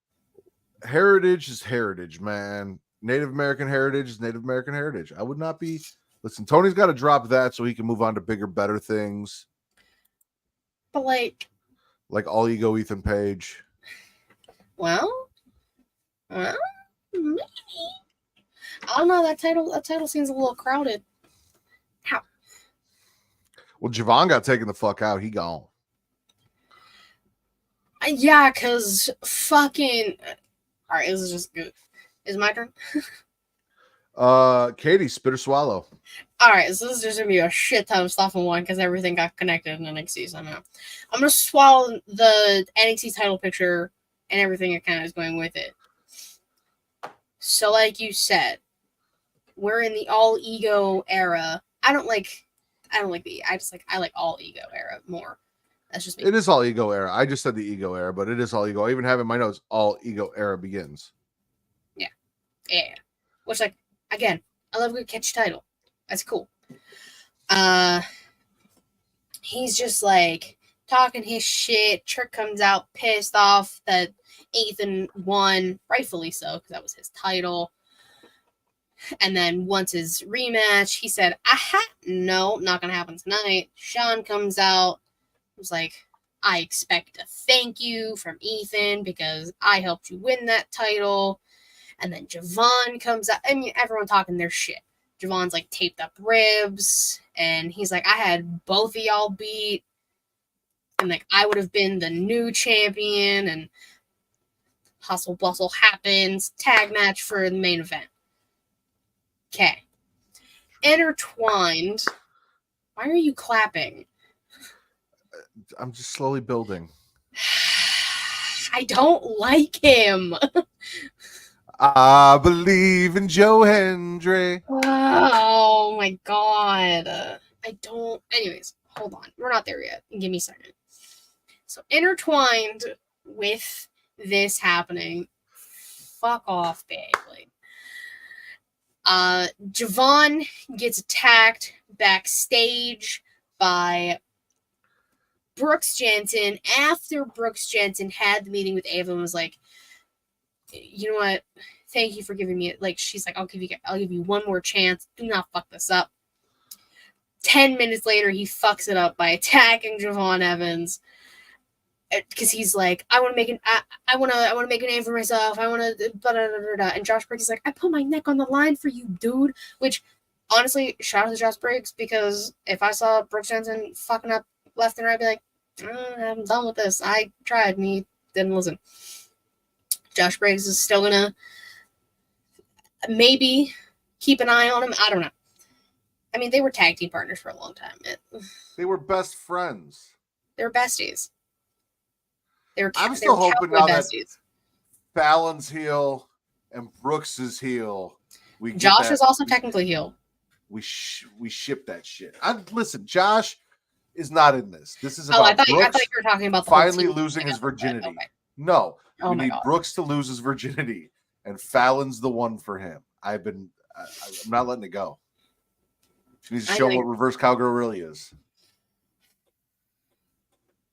heritage is heritage, man. Native American heritage is Native American heritage. I would not be. Listen, Tony's got to drop that so he can move on to bigger, better things. But like All Ego Ethan Page. Well, maybe. I don't know. That title seems a little crowded. How? Well, Javon got taken the fuck out. He gone. Yeah, because fucking. All right, this is just good. Is it my turn? Katie, spit or swallow. All right, so this is just gonna be a shit ton of stuff in one because everything got connected in NXT somehow. I'm gonna swallow the NXT title picture and everything that kind of is going with it. So, like you said, we're in the all ego era. I like all ego era more. That's just me. It is all ego era. I just said the ego era, but it is all ego. I even have in my notes all ego era begins. Yeah. Which, like, again, I love a good catchy title. That's cool. He's just like talking his shit. Trick comes out pissed off that Ethan won, rightfully so, because that was his title. And then once his rematch, he said, aha, no, not gonna happen tonight. Sean comes out, was like, I expect a thank you from Ethan because I helped you win that title. And then Javon comes out. I mean, everyone talking their shit. Javon's like taped up ribs, and he's like, I had both of y'all beat, and like I would have been the new champion, and hustle bustle happens. Tag match for the main event. Okay. Intertwined. Why are you clapping? I'm just slowly building. I don't like him. I believe in Joe Hendry. Oh my god. I don't. Anyways, hold on. We're not there yet. Give me a second. So, intertwined with this happening. Fuck off, Bagley. Javon gets attacked backstage by Brooks Jensen after Brooks Jensen had the meeting with Ava and was like, you know what? Thank you for giving me it. Like, she's like, I'll give you one more chance. Do not fuck this up. 10 minutes later, he fucks it up by attacking Javon Evans because he's like, I want to make a name for myself. I want to, and Josh Briggs is like, I put my neck on the line for you, dude. Which, honestly, shout out to Josh Briggs, because if I saw Brooks Jensen fucking up left and right, I'd be like, I'm done with this. I tried and he didn't listen. Josh Briggs is still gonna maybe keep an eye on him. I don't know. I mean, they were tag team partners for a long time. They were best friends. They were besties. I'm still hoping now besties. that Fallon's heel and Brooks is heel. Josh is also technically heel. We ship that shit. Listen, Josh is not in this. This is about I thought Brooks you were talking about the finally losing his virginity. Okay. No, we need Brooks to lose his virginity, and Fallon's the one for him. I'm not letting it go. She needs to show what reverse cowgirl really is.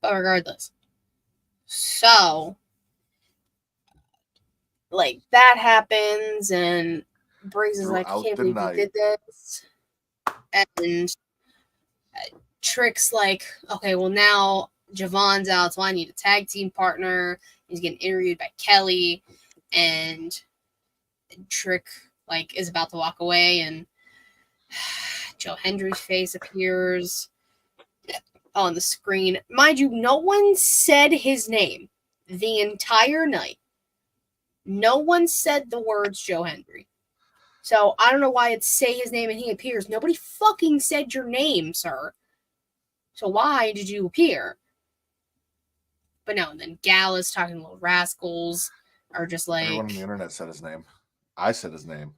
But regardless, so like that happens, and Briggs is like, I can't believe you did this, and Trick's like, okay, well now Javon's out, so I need a tag team partner. He's getting interviewed by Kelly, and Trick like is about to walk away, and Joe Hendry's face appears on the screen. Mind you, no one said his name the entire night. No one said the words Joe Hendry. So I don't know why it's say his name and he appears. Nobody fucking said your name, sir. So why did you appear? But no, and then Gallus talking to Little Rascals are just like... Everyone on the internet said his name. I said his name.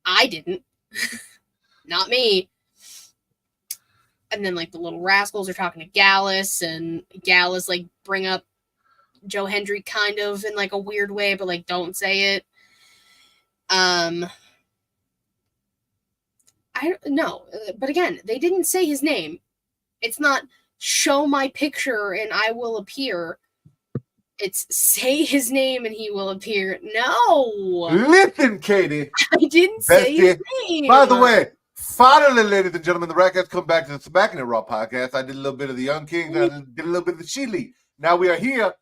I didn't. Not me. And then, like, the Little Rascals are talking to Gallus, and Gallus, like, bring up Joe Hendry kind of in, like, a weird way, but, like, don't say it. I don't know. But again, they didn't say his name. It's not show my picture and I will appear. It's say his name and he will appear. No. Listen, Katie. I didn't say his name. By the way, finally, ladies and gentlemen, the Rack has come back to the Smackin It Raw podcast. I did a little bit of the Young Kings. I did a little bit of the Chile. Now we are here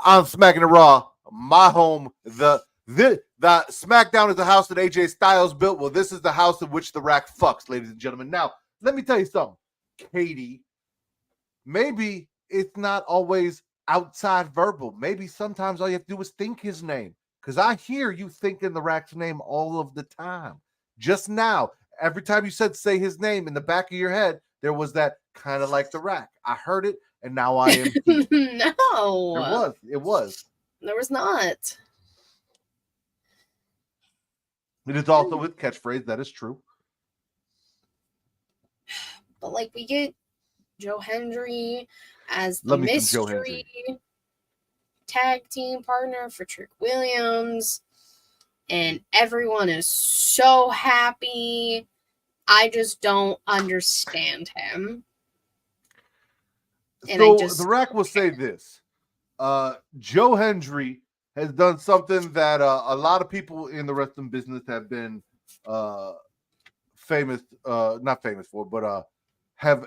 on Smackin It Raw, my home. The SmackDown is the house that AJ Styles built. Well, this is the house in which the Rack fucks, ladies and gentlemen. Now, let me tell you something, Katie. Maybe it's not always outside verbal. Maybe sometimes all you have to do is think his name. Because I hear you thinking the Rack's name all of the time. Just now, every time you said say his name, in the back of your head, there was that kind of like the Rack. I heard it, and now I am. No. It was. There was not. It is also with catchphrase. That is true. But, like, we get Joe Hendry as the mystery tag team partner for Trick Williams. And everyone is so happy. I just don't understand him. And so the Rack will say this. Joe Hendry has done something that a lot of people in the wrestling business have been famous, not famous for, but have.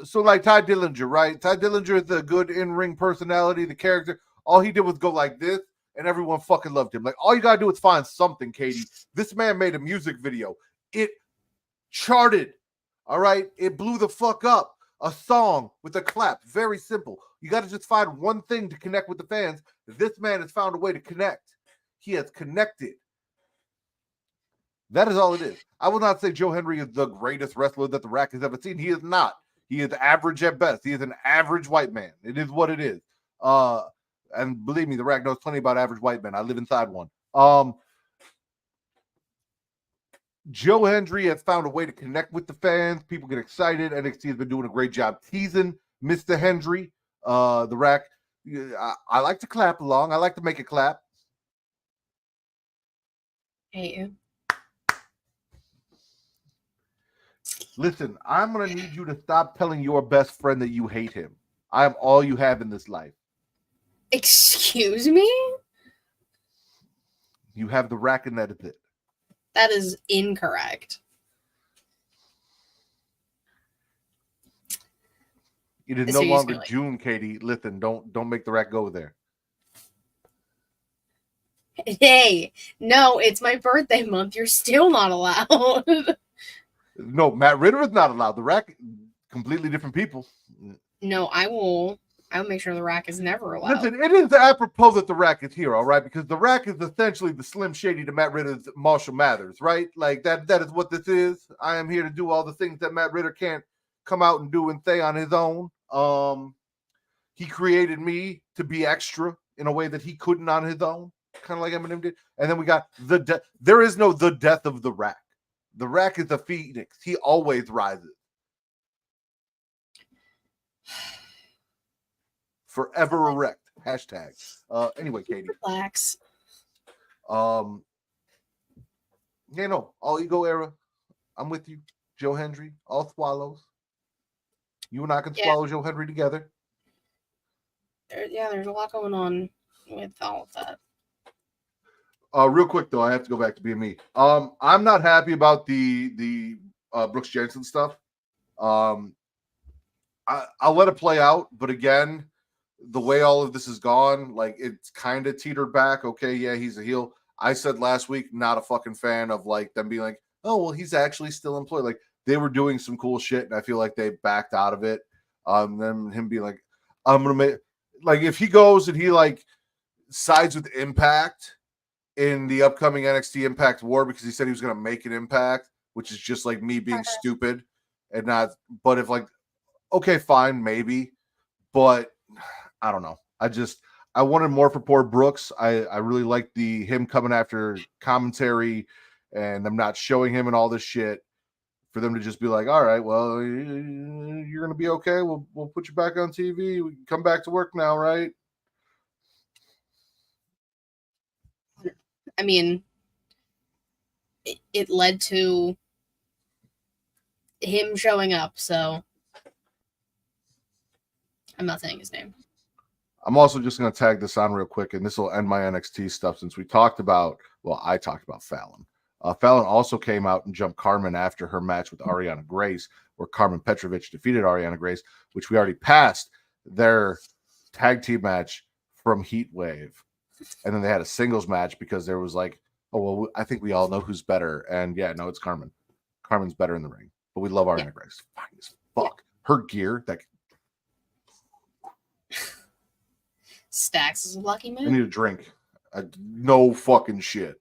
So like Ty Dillinger, right? Ty Dillinger is the good in-ring personality, the character. All he did was go like this, and everyone fucking loved him. Like, all you gotta do is find something, Katie. This man made a music video. It charted, all right? It blew the fuck up. A song with a clap. Very simple. You got to just find one thing to connect with the fans. This man has found a way to connect. He has connected. That is all it is. I will not say Joe Hendry is the greatest wrestler that the Rack has ever seen. He is not. He is average at best. He is an average white man. It is what it is. And believe me, the Rack knows plenty about average white men. I live inside one. Joe Hendry has found a way to connect with the fans. People get excited. NXT has been doing a great job teasing Mr. Hendry. The Rack, I like to clap along. I like to make it clap. Hate you. Listen, I'm going to need you to stop telling your best friend that you hate him. I am all you have in this life. Excuse me? You have the rack and that is it. That is incorrect. It is So no you just longer feel like- June, Katie. Listen, don't make the rack go there. Hey, no, it's my birthday month. You're still not allowed. No, Matt Ritter is not allowed. The rack, completely different people. No, I'll make sure the rack is never allowed. Listen, it is apropos that the rack is here, all right? Because the rack is essentially the Slim Shady to Matt Ritter's Marshall Mathers, right? Like that is what this is. I am here to do all the things that Matt Ritter can't come out and do and say on his own. He created me to be extra in a way that he couldn't on his own, kind of like Eminem did. And then we got the death. There is no the death of the rack. The rack is a phoenix. He always rises. Forever erect. Hashtag. Anyway, Katie. Relax. Yeah, no. All ego era. I'm with you. Joe Hendry. All swallows. You and I can swallow Joe Hendry together. There's a lot going on with all of that. Real quick though, I have to go back to being me. I'm not happy about the Brooks Jensen stuff. I'll let it play out, but again, the way all of this has gone, like it's kind of teetered back. Okay, yeah, he's a heel. I said last week, not a fucking fan of like them being like, oh well, he's actually still employed. Like they were doing some cool shit, and I feel like they backed out of it. Then him being like, I'm gonna make like if he goes and he like sides with Impact in the upcoming NXT Impact War because he said he was going to make an impact, which is just like me being stupid and not. But if like, okay, fine, maybe, but I don't know. I wanted more for poor Brooks. I really liked him coming after commentary and them not showing him and all this shit. For them to just be like, all right, well, you're going to be okay. We'll put you back on TV. We can come back to work now, right? I mean, it led to him showing up, so I'm not saying his name. I'm also just going to tag this on real quick, and this will end my NXT stuff since I talked about Fallon. Fallon also came out and jumped Carmen after her match with Ariana Grace, where Carmen Petrovic defeated Ariana Grace, which we already passed their tag team match from Heatwave. And then they had a singles match because there was like, oh, well, I think we all know who's better. And yeah, no, it's Carmen. Carmen's better in the ring, but we love Ariana Grace. Fine as fuck. Yeah. Her gear, that Stacks is a lucky man. I need a drink. No fucking shit.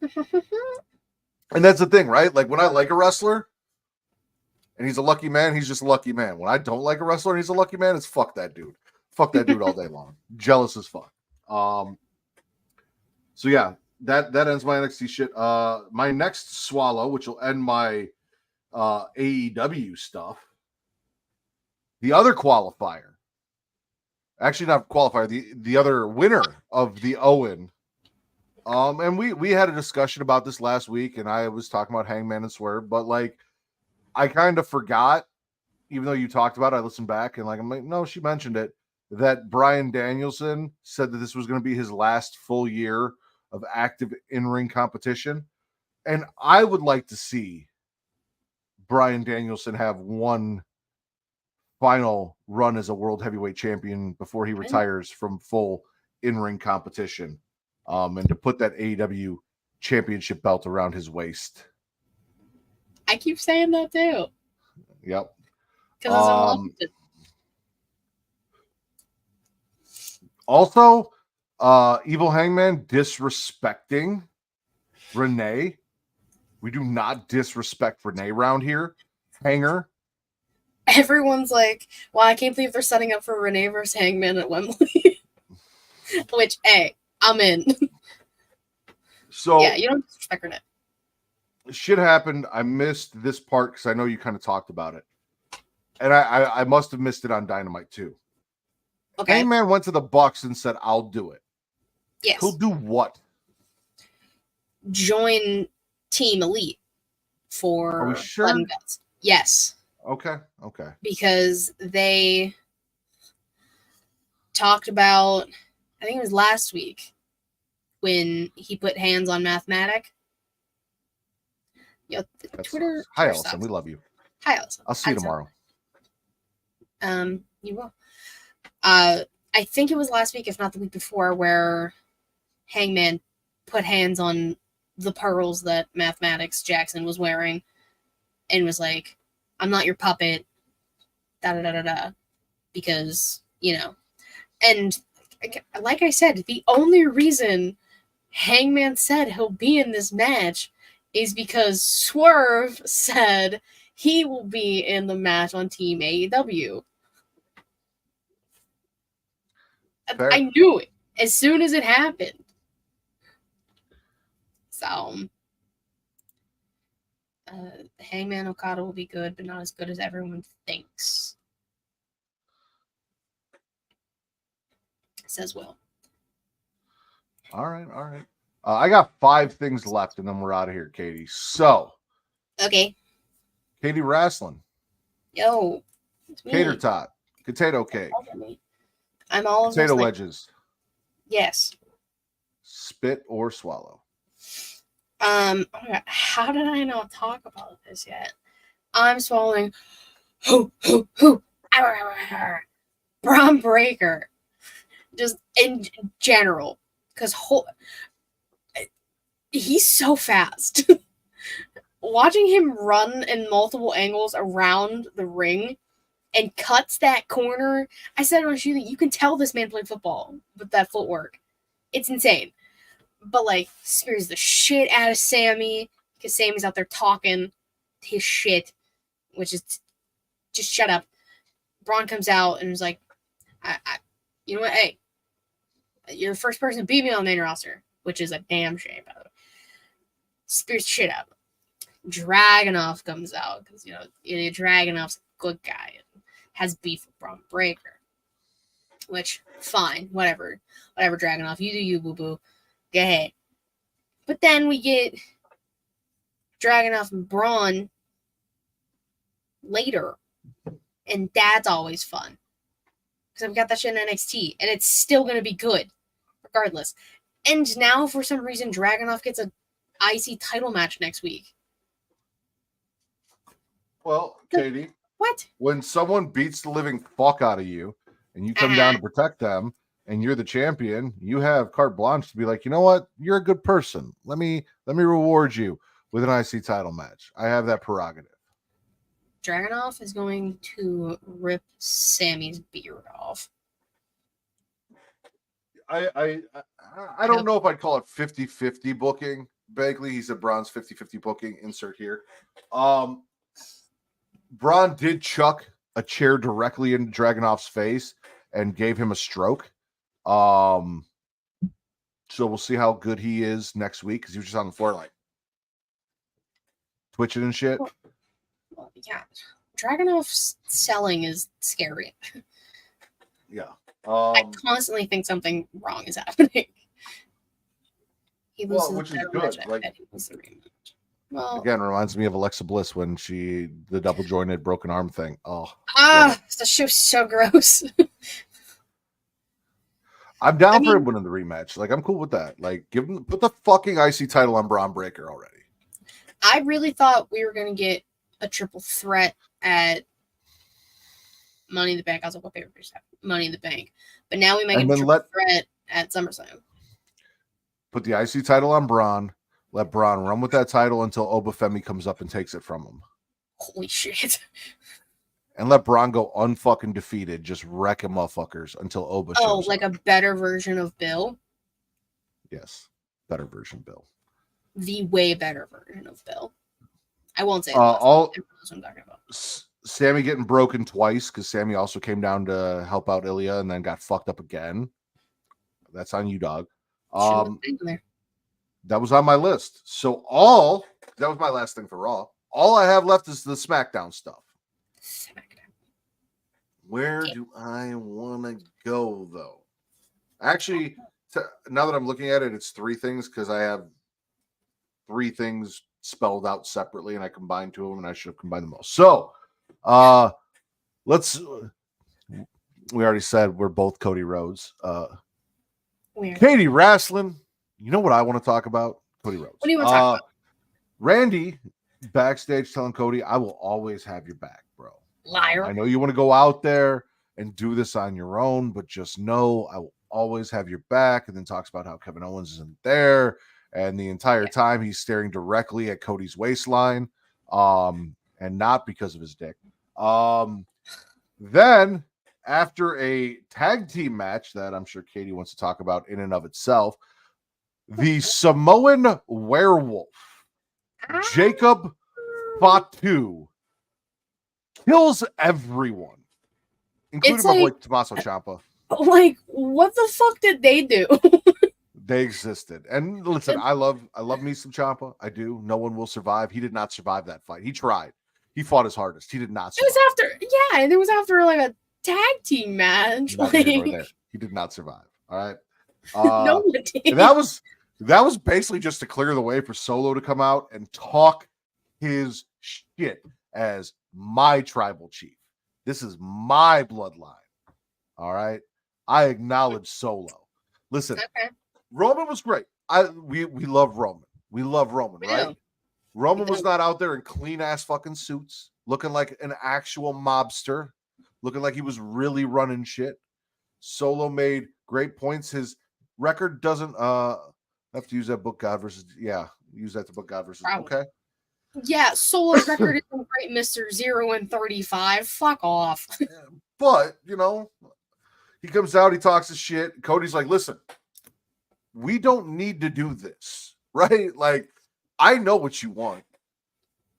And that's the thing, right? Like when I like a wrestler and he's a lucky man, he's just a lucky man. When I don't like a wrestler and he's a lucky man, it's fuck that dude. Fuck that dude all day long. Jealous as fuck. So yeah, that ends my NXT shit. My next swallow, which will end my AEW stuff. The other qualifier, actually not qualifier, the other winner of the Owen. And we had a discussion about this last week, and I was talking about Hangman and Swerve, but like I kind of forgot, even though you talked about it, I listened back and like I'm like, no, she mentioned it, that Bryan Danielson said that this was going to be his last full year of active in-ring competition. And I would like to see Bryan Danielson have one final run as a world heavyweight champion before he retires from full in-ring competition. And to put that AEW championship belt around his waist. I keep saying that too. Yep. Because I love it. Also, Evil Hangman disrespecting Renee. We do not disrespect Renee around here. Hanger. Everyone's like, well, I can't believe they're setting up for Renee versus Hangman at Wembley. Which, hey, I'm in. So yeah, you don't disrespect Renee. Shit happened. I missed this part because I know you kind of talked about it. And I must have missed it on Dynamite too. Okay. Hangman went to the Bucks and said, "I'll do it." Yes. He'll do what? Join Team Elite for Are we sure? Blood and Guts. Yes. Okay. Because they talked about, I think it was last week, when he put hands on Mathematic. Yo, Twitter. Hi, Allison. We love you. Hi, Allison. I'll see you tomorrow. You will. I think it was last week, if not the week before, where Hangman put hands on the pearls that Mathematics Jackson was wearing and was like, "I'm not your puppet, da-da-da-da-da," because, you know. And like I said, the only reason Hangman said he'll be in this match is because Swerve said he will be in the match on Team AEW. Fair. I knew it as soon as it happened. So, Hangman Okada will be good, but not as good as everyone thinks. Says Will. All right. I got 5 things left, and then we're out of here, Katie. So, Okay. Katie Wrestling, Yo. It's me. Cater Tot, Potato Cake, I'm all of Potato those Wedges, Yes. Spit or Swallow. Oh my God, how did I not talk about this yet? I'm swallowing. Hoo. Braun Breaker. Just in general. Because he's so fast. Watching him run in multiple angles around the ring and cuts that corner. I said on shooting, you can tell this man played football with that footwork. It's insane. But, like, spears the shit out of Sammy because Sammy's out there talking his shit, which is just shut up. Braun comes out and is like, you know what? Hey, you're the first person to beat me on the main roster, which is a damn shame, by the way. Spears the shit out. Dragunov comes out because, you know, Dragunov's a good guy and has beef with Braun Breaker. Which, fine, whatever. Whatever, Dragunov. You do you, boo-boo. Go ahead. But then we get Dragunov and Braun later. And that's always fun. Because I've got that shit in NXT. And it's still going to be good. Regardless. And now, for some reason, Dragunov gets an IC title match next week. Well, Katie. What? When someone beats the living fuck out of you and you come down to protect them and you're the champion, you have carte blanche to be like, you know what? You're a good person. Let me reward you with an IC title match. I have that prerogative. Dragunov is going to rip Sammy's beard off. I don't know if I'd call it 50-50 booking. Vaguely, he said Braun's 50-50 booking. Insert here. Braun did chuck a chair directly into Dragunov's face and gave him a stroke. So we'll see how good he is next week because he was just on the floor like twitching and shit. Well, yeah. Dragunov's selling is scary. Yeah. I constantly think something wrong is happening. He loses which is good. Match, Like, he loses the rematch. Well, again, reminds me of Alexa Bliss when the double jointed broken arm thing. Oh, the show's so gross. I'm down for him winning the rematch. Like, I'm cool with that. Like, put the fucking IC title on Braun Breaker already. I really thought we were gonna get a triple threat at Money in the Bank. I was like, what pay-per-view is Money in the Bank? But now we might get a triple threat at SummerSlam. Put the IC title on Braun. Let Braun run with that title until Obafemi comes up and takes it from him. Holy shit. And let Braun go unfucking defeated. Just wrecking motherfuckers until Oba shows like up. A better version of Bill? Yes. Better version Bill. The way better version of Bill. I won't say what I'm talking about. Sammy getting broken twice because Sammy also came down to help out Ilya and then got fucked up again. That's on you, dog. That was on my list. So that was my last thing for Raw. All I have left is the SmackDown stuff. Where do I want to go, though? Actually, now that I'm looking at it, it's three things because I have three things spelled out separately, and I combined two of them, and I should have combined them all. So, let's. We already said we're both Cody Rhodes. Katie Wrestling. You know what I want to talk about? Cody Rhodes. What do you want to talk about? Randy backstage telling Cody, "I will always have your back, bro. Liar. I know you want to go out there and do this on your own, but just know I will always have your back." And then talks about how Kevin Owens isn't there, and the entire time he's staring directly at Cody's waistline, and not because of his dick. Then after a tag team match that I'm sure Katie wants to talk about in and of itself, the Samoan werewolf, Jacob Fatu, kills everyone, including my boy Tommaso Ciampa. Like, what the fuck did they do? They existed. And listen, I love me some Ciampa. I do. No one will survive. He did not survive that fight. He tried. He fought his hardest. He did not survive. It was after like a tag team match. He did not survive. All right. No one did. And that was basically just to clear the way for Solo to come out and talk his shit as my tribal chief. This is my bloodline. All right. I acknowledge Solo. Listen, Roman was great. We love Roman. We love Roman, right? Roman was not out there in clean ass fucking suits, looking like an actual mobster, looking like he was really running shit. Solo made great points. His record doesn't have to use that book God versus use that to book God versus okay. Yeah, Solo's record isn't great, Mr. 0-35. Fuck off. But he comes out, he talks his shit. Cody's like, listen, we don't need to do this, right? Like, I know what you want.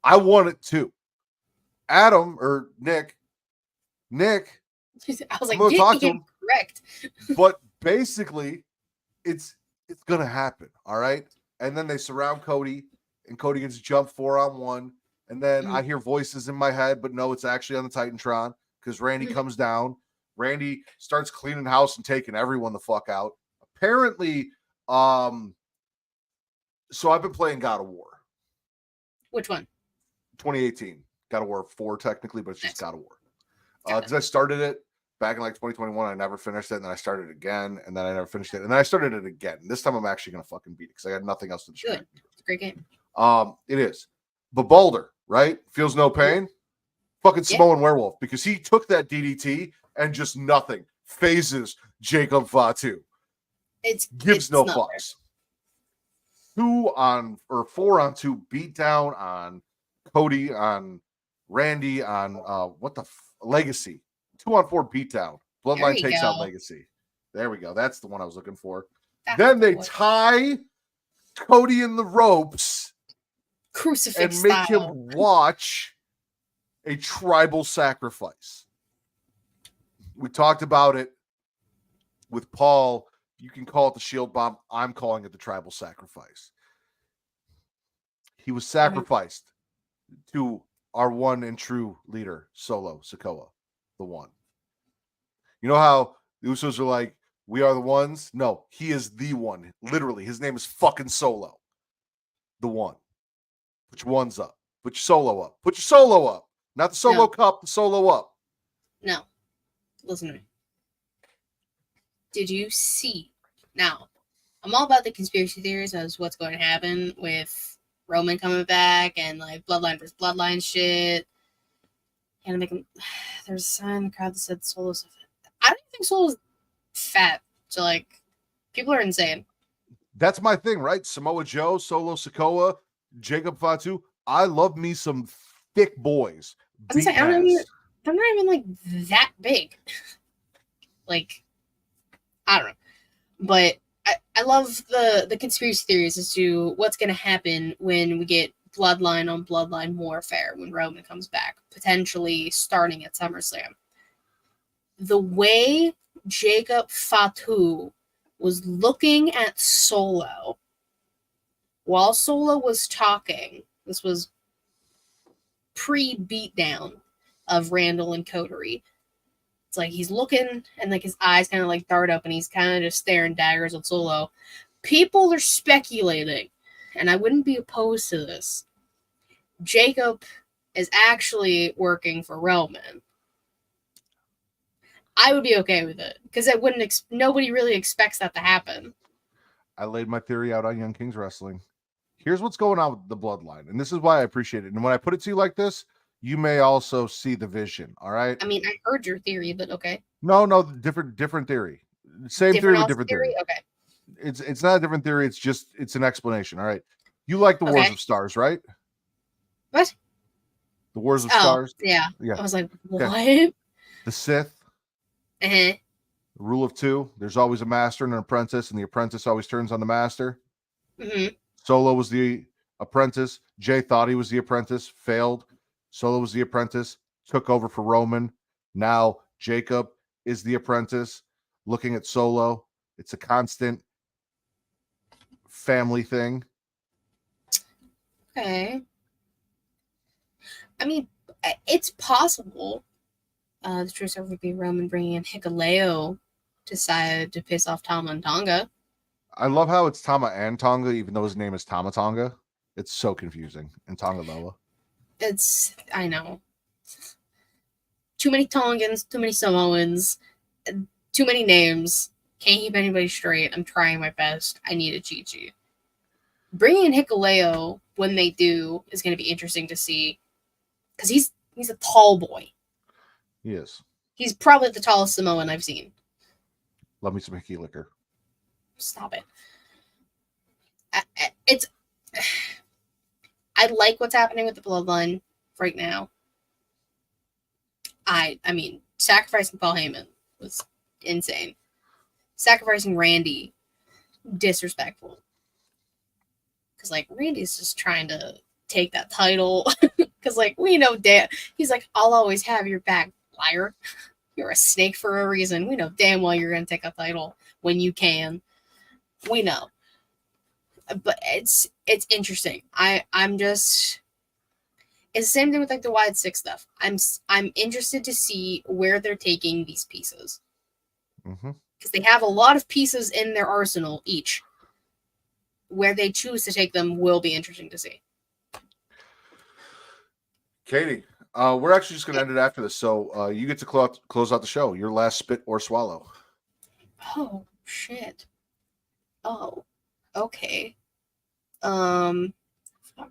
I want it too. Adam or Nick. I was like, get him correct. But basically, it's gonna happen, all right? And then they surround Cody, and Cody gets jumped 4-on-1. And then I hear voices in my head, but no, it's actually on the Titantron because Randy comes down. Randy starts cleaning house and taking everyone the fuck out. Apparently, so I've been playing God of War. Which one? 2018. God of War 4 technically, but it's just God of War. Because I started it back in like 2021. I never finished it, and then I started it again, and then I never finished it, and then I started it again. This time I'm actually gonna fucking beat it because I had nothing else to distract me. It's a great game. It is. But Boulder, right? Feels no pain. Fucking Samoan werewolf, because he took that DDT and just nothing phases Jacob Fatu. Gives no fucks. 4-on-2 beat down on Cody, on Randy, on Legacy. 2-on-4 beat down. Bloodline takes out Legacy. There we go. That's the one I was looking for. Then they tie Cody in the ropes, crucifix and make him watch a tribal sacrifice. We talked about it with Paul. You can call it the shield bomb. I'm calling it the tribal sacrifice. He was sacrificed to our one and true leader, Solo Sikoa, the one. You know how the Usos are like, we are the ones? No, he is the one. Literally, his name is fucking Solo. The one. Put your ones up. Put your Solo up. Put your Solo up. Not the Solo Cup, the Solo up. No. Listen to me. Did you see? Now, I'm all about the conspiracy theories as what's going to happen with Roman coming back and like bloodline versus bloodline shit. And make him. There's a sign in the crowd that said Solo's. I don't think Solo's fat. So like, people are insane. That's my thing, right? Samoa Joe, Solo Sikoa, Jacob Fatu. I love me some thick boys. I was gonna say, they're not even like that big. Like, I don't know. But I love the conspiracy theories as to what's going to happen when we get bloodline on bloodline warfare when Roman comes back, potentially starting at SummerSlam. The way Jacob Fatu was looking at Solo while Solo was talking, this was pre-beatdown of Randall and Coterie, It's like he's looking and like his eyes kind of like dart up and he's kind of just staring daggers at Solo. People are speculating, and I wouldn't be opposed to this. Jacob is actually working for Roman. I would be okay with it because I wouldn't. Nobody really expects that to happen. I laid my theory out on Young Kings Wrestling. Here's what's going on with the bloodline, and this is why I appreciate it. And when I put it to you like this, you may also see the vision. All right. I mean, I heard your theory, but okay. No, different theory. Same theory with different theory. Okay. It's not a different theory. It's an explanation. All right. You like the Wars of Stars, right? What? The Wars of Stars. Yeah. Yeah. I was like, what? Okay. The Sith. Uh-huh. The rule of two. There's always a master and an apprentice, and the apprentice always turns on the master. Mm-hmm. Solo was the apprentice. Jay thought he was the apprentice, failed. Solo was the apprentice, took over for Roman. Now Jacob is the apprentice, looking at Solo. It's a constant family thing. Okay. I mean, it's possible. The truth would be Roman bringing in Hikuleo decided to piss off Tama and Tonga. I love how it's Tama and Tonga, even though his name is Tama Tonga. It's so confusing. And Tonga Loa. I know. Too many Tongans, too many Samoans, too many names. Can't keep anybody straight. I'm trying my best. I need a cheat sheet. Bringing in Hikuleo when they do is going to be interesting to see. Because he's a tall boy. He is. He's probably the tallest Samoan I've seen. Love me some Hickey liquor. Stop it. I like what's happening with the bloodline right now. I mean, sacrificing Paul Heyman was insane. Sacrificing Randy, disrespectful. Because, like, Randy's just trying to take that title. Because, like, we know he's like, I'll always have your back, liar. You're a snake for a reason. We know damn well you're going to take a title when you can. We know. But it's interesting. I'm just... It's the same thing with, like, the Wide Six stuff. I'm interested to see where they're taking these pieces. Mm-hmm. Because they have a lot of pieces in their arsenal each. Where they choose to take them will be interesting to see. Katie, we're actually just going to end it after this. So you get to close out the show. Your last spit or swallow. Oh, shit. Oh, okay. What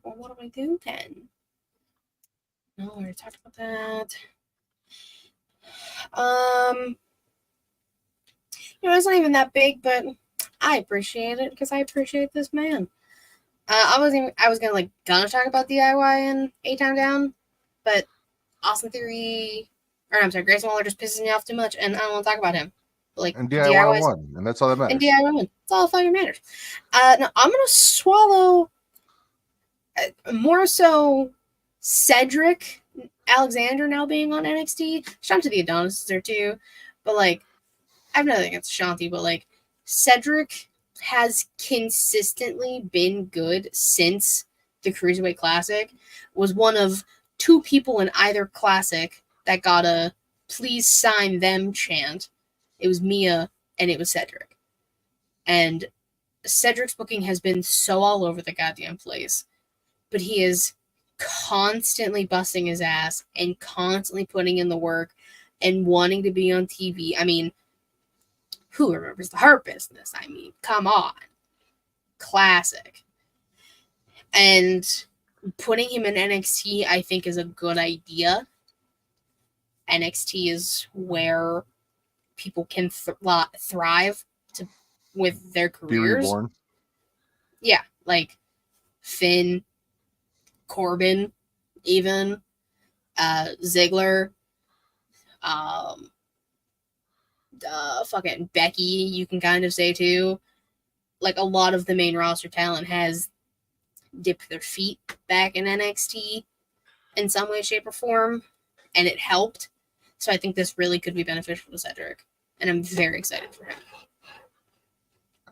do I do then? No, we already talked about that. It's not even that big, but I appreciate it because I appreciate this man. I was gonna talk about DIY and 8 Time Down, but Austin Theory, Grayson Waller just pisses me off too much, and I don't want to talk about him. But, like, and DIY won, and that's all that matters. And DIY won. That's all that fucking matters. Now I'm gonna swallow more so Cedric Alexander now being on NXT. Shout out to the Adonis there too, but like I have nothing against Shanti, but like Cedric has consistently been good since the Cruiserweight Classic. Was one of 2 people in either classic that got a "please sign them" chant. It was Mia and it was Cedric. And Cedric's booking has been so all over the goddamn place. But he is constantly busting his ass and constantly putting in the work and wanting to be on TV. I mean, who remembers the Hurt Business? I mean, come on. Classic. And putting him in NXT, I think, is a good idea. NXT is where people can thrive with their careers. Be reborn. Yeah, like Finn, Corbin, even Ziggler, fucking Becky, you can kind of say too. Like a lot of the main roster talent has dipped their feet back in NXT in some way, shape, or form, and it helped. So I think this really could be beneficial to Cedric, and I'm very excited for him.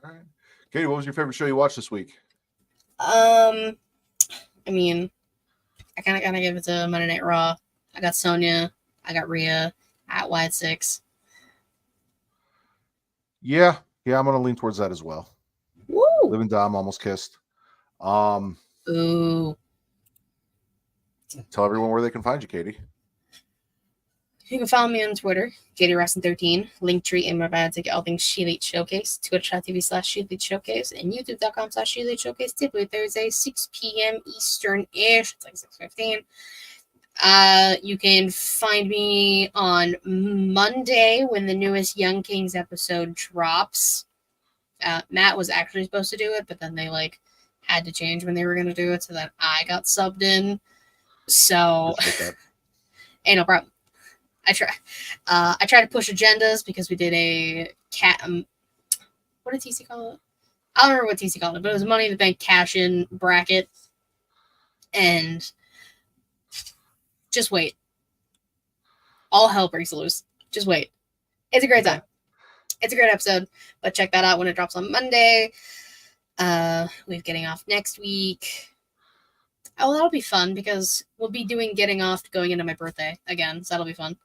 All right, Katie, what was your favorite show you watched this week? I mean, I kind of gotta give it to Monday Night Raw. I got Sonya, I got Rhea, at Wyatt 6. Yeah, I'm gonna lean towards that as well. Woo! Liv and Dom almost kissed. Ooh. Tell everyone where they can find you, Katie. You can follow me on Twitter, JDWrestling13, Linktree in my bio to get all things She Elite Showcase, twitch.tv/She Elite Showcase, and youtube.com/She Elite Showcase, typically Thursday, 6 p.m. Eastern-ish. It's like 6:15. You can find me on Monday when the newest Young Kings episode drops. Matt was actually supposed to do it, but then they had to change when they were going to do it, so then I got subbed in. So, ain't no problem. I try to push agendas because we did a what did TC call it? I don't remember what TC called it, but it was a Money in the Bank cash-in bracket. And just wait. All hell breaks loose. Just wait. It's a great time. It's a great episode, but check that out when it drops on Monday. We're getting off next week. Oh, that'll be fun because we'll be doing getting off going into my birthday again, so that'll be fun.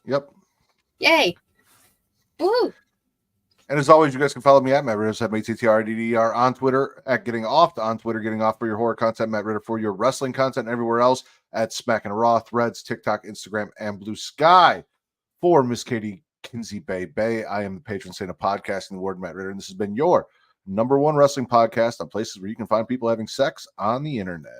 Yep. Yay. Woo. And as always, you guys can follow me at Matt Ritter, MattTRDDR on Twitter, at Getting Off, on Twitter, Getting Off for your horror content, Matt Ritter for your wrestling content, and everywhere else at Smackin It Raw, Threads, TikTok, Instagram, and Blue Sky. For Miss Katie Kinsey Bay, I am the patron saint of podcasting, the word Matt Ritter, and this has been your #1 wrestling podcast on places where you can find people having sex on the internet.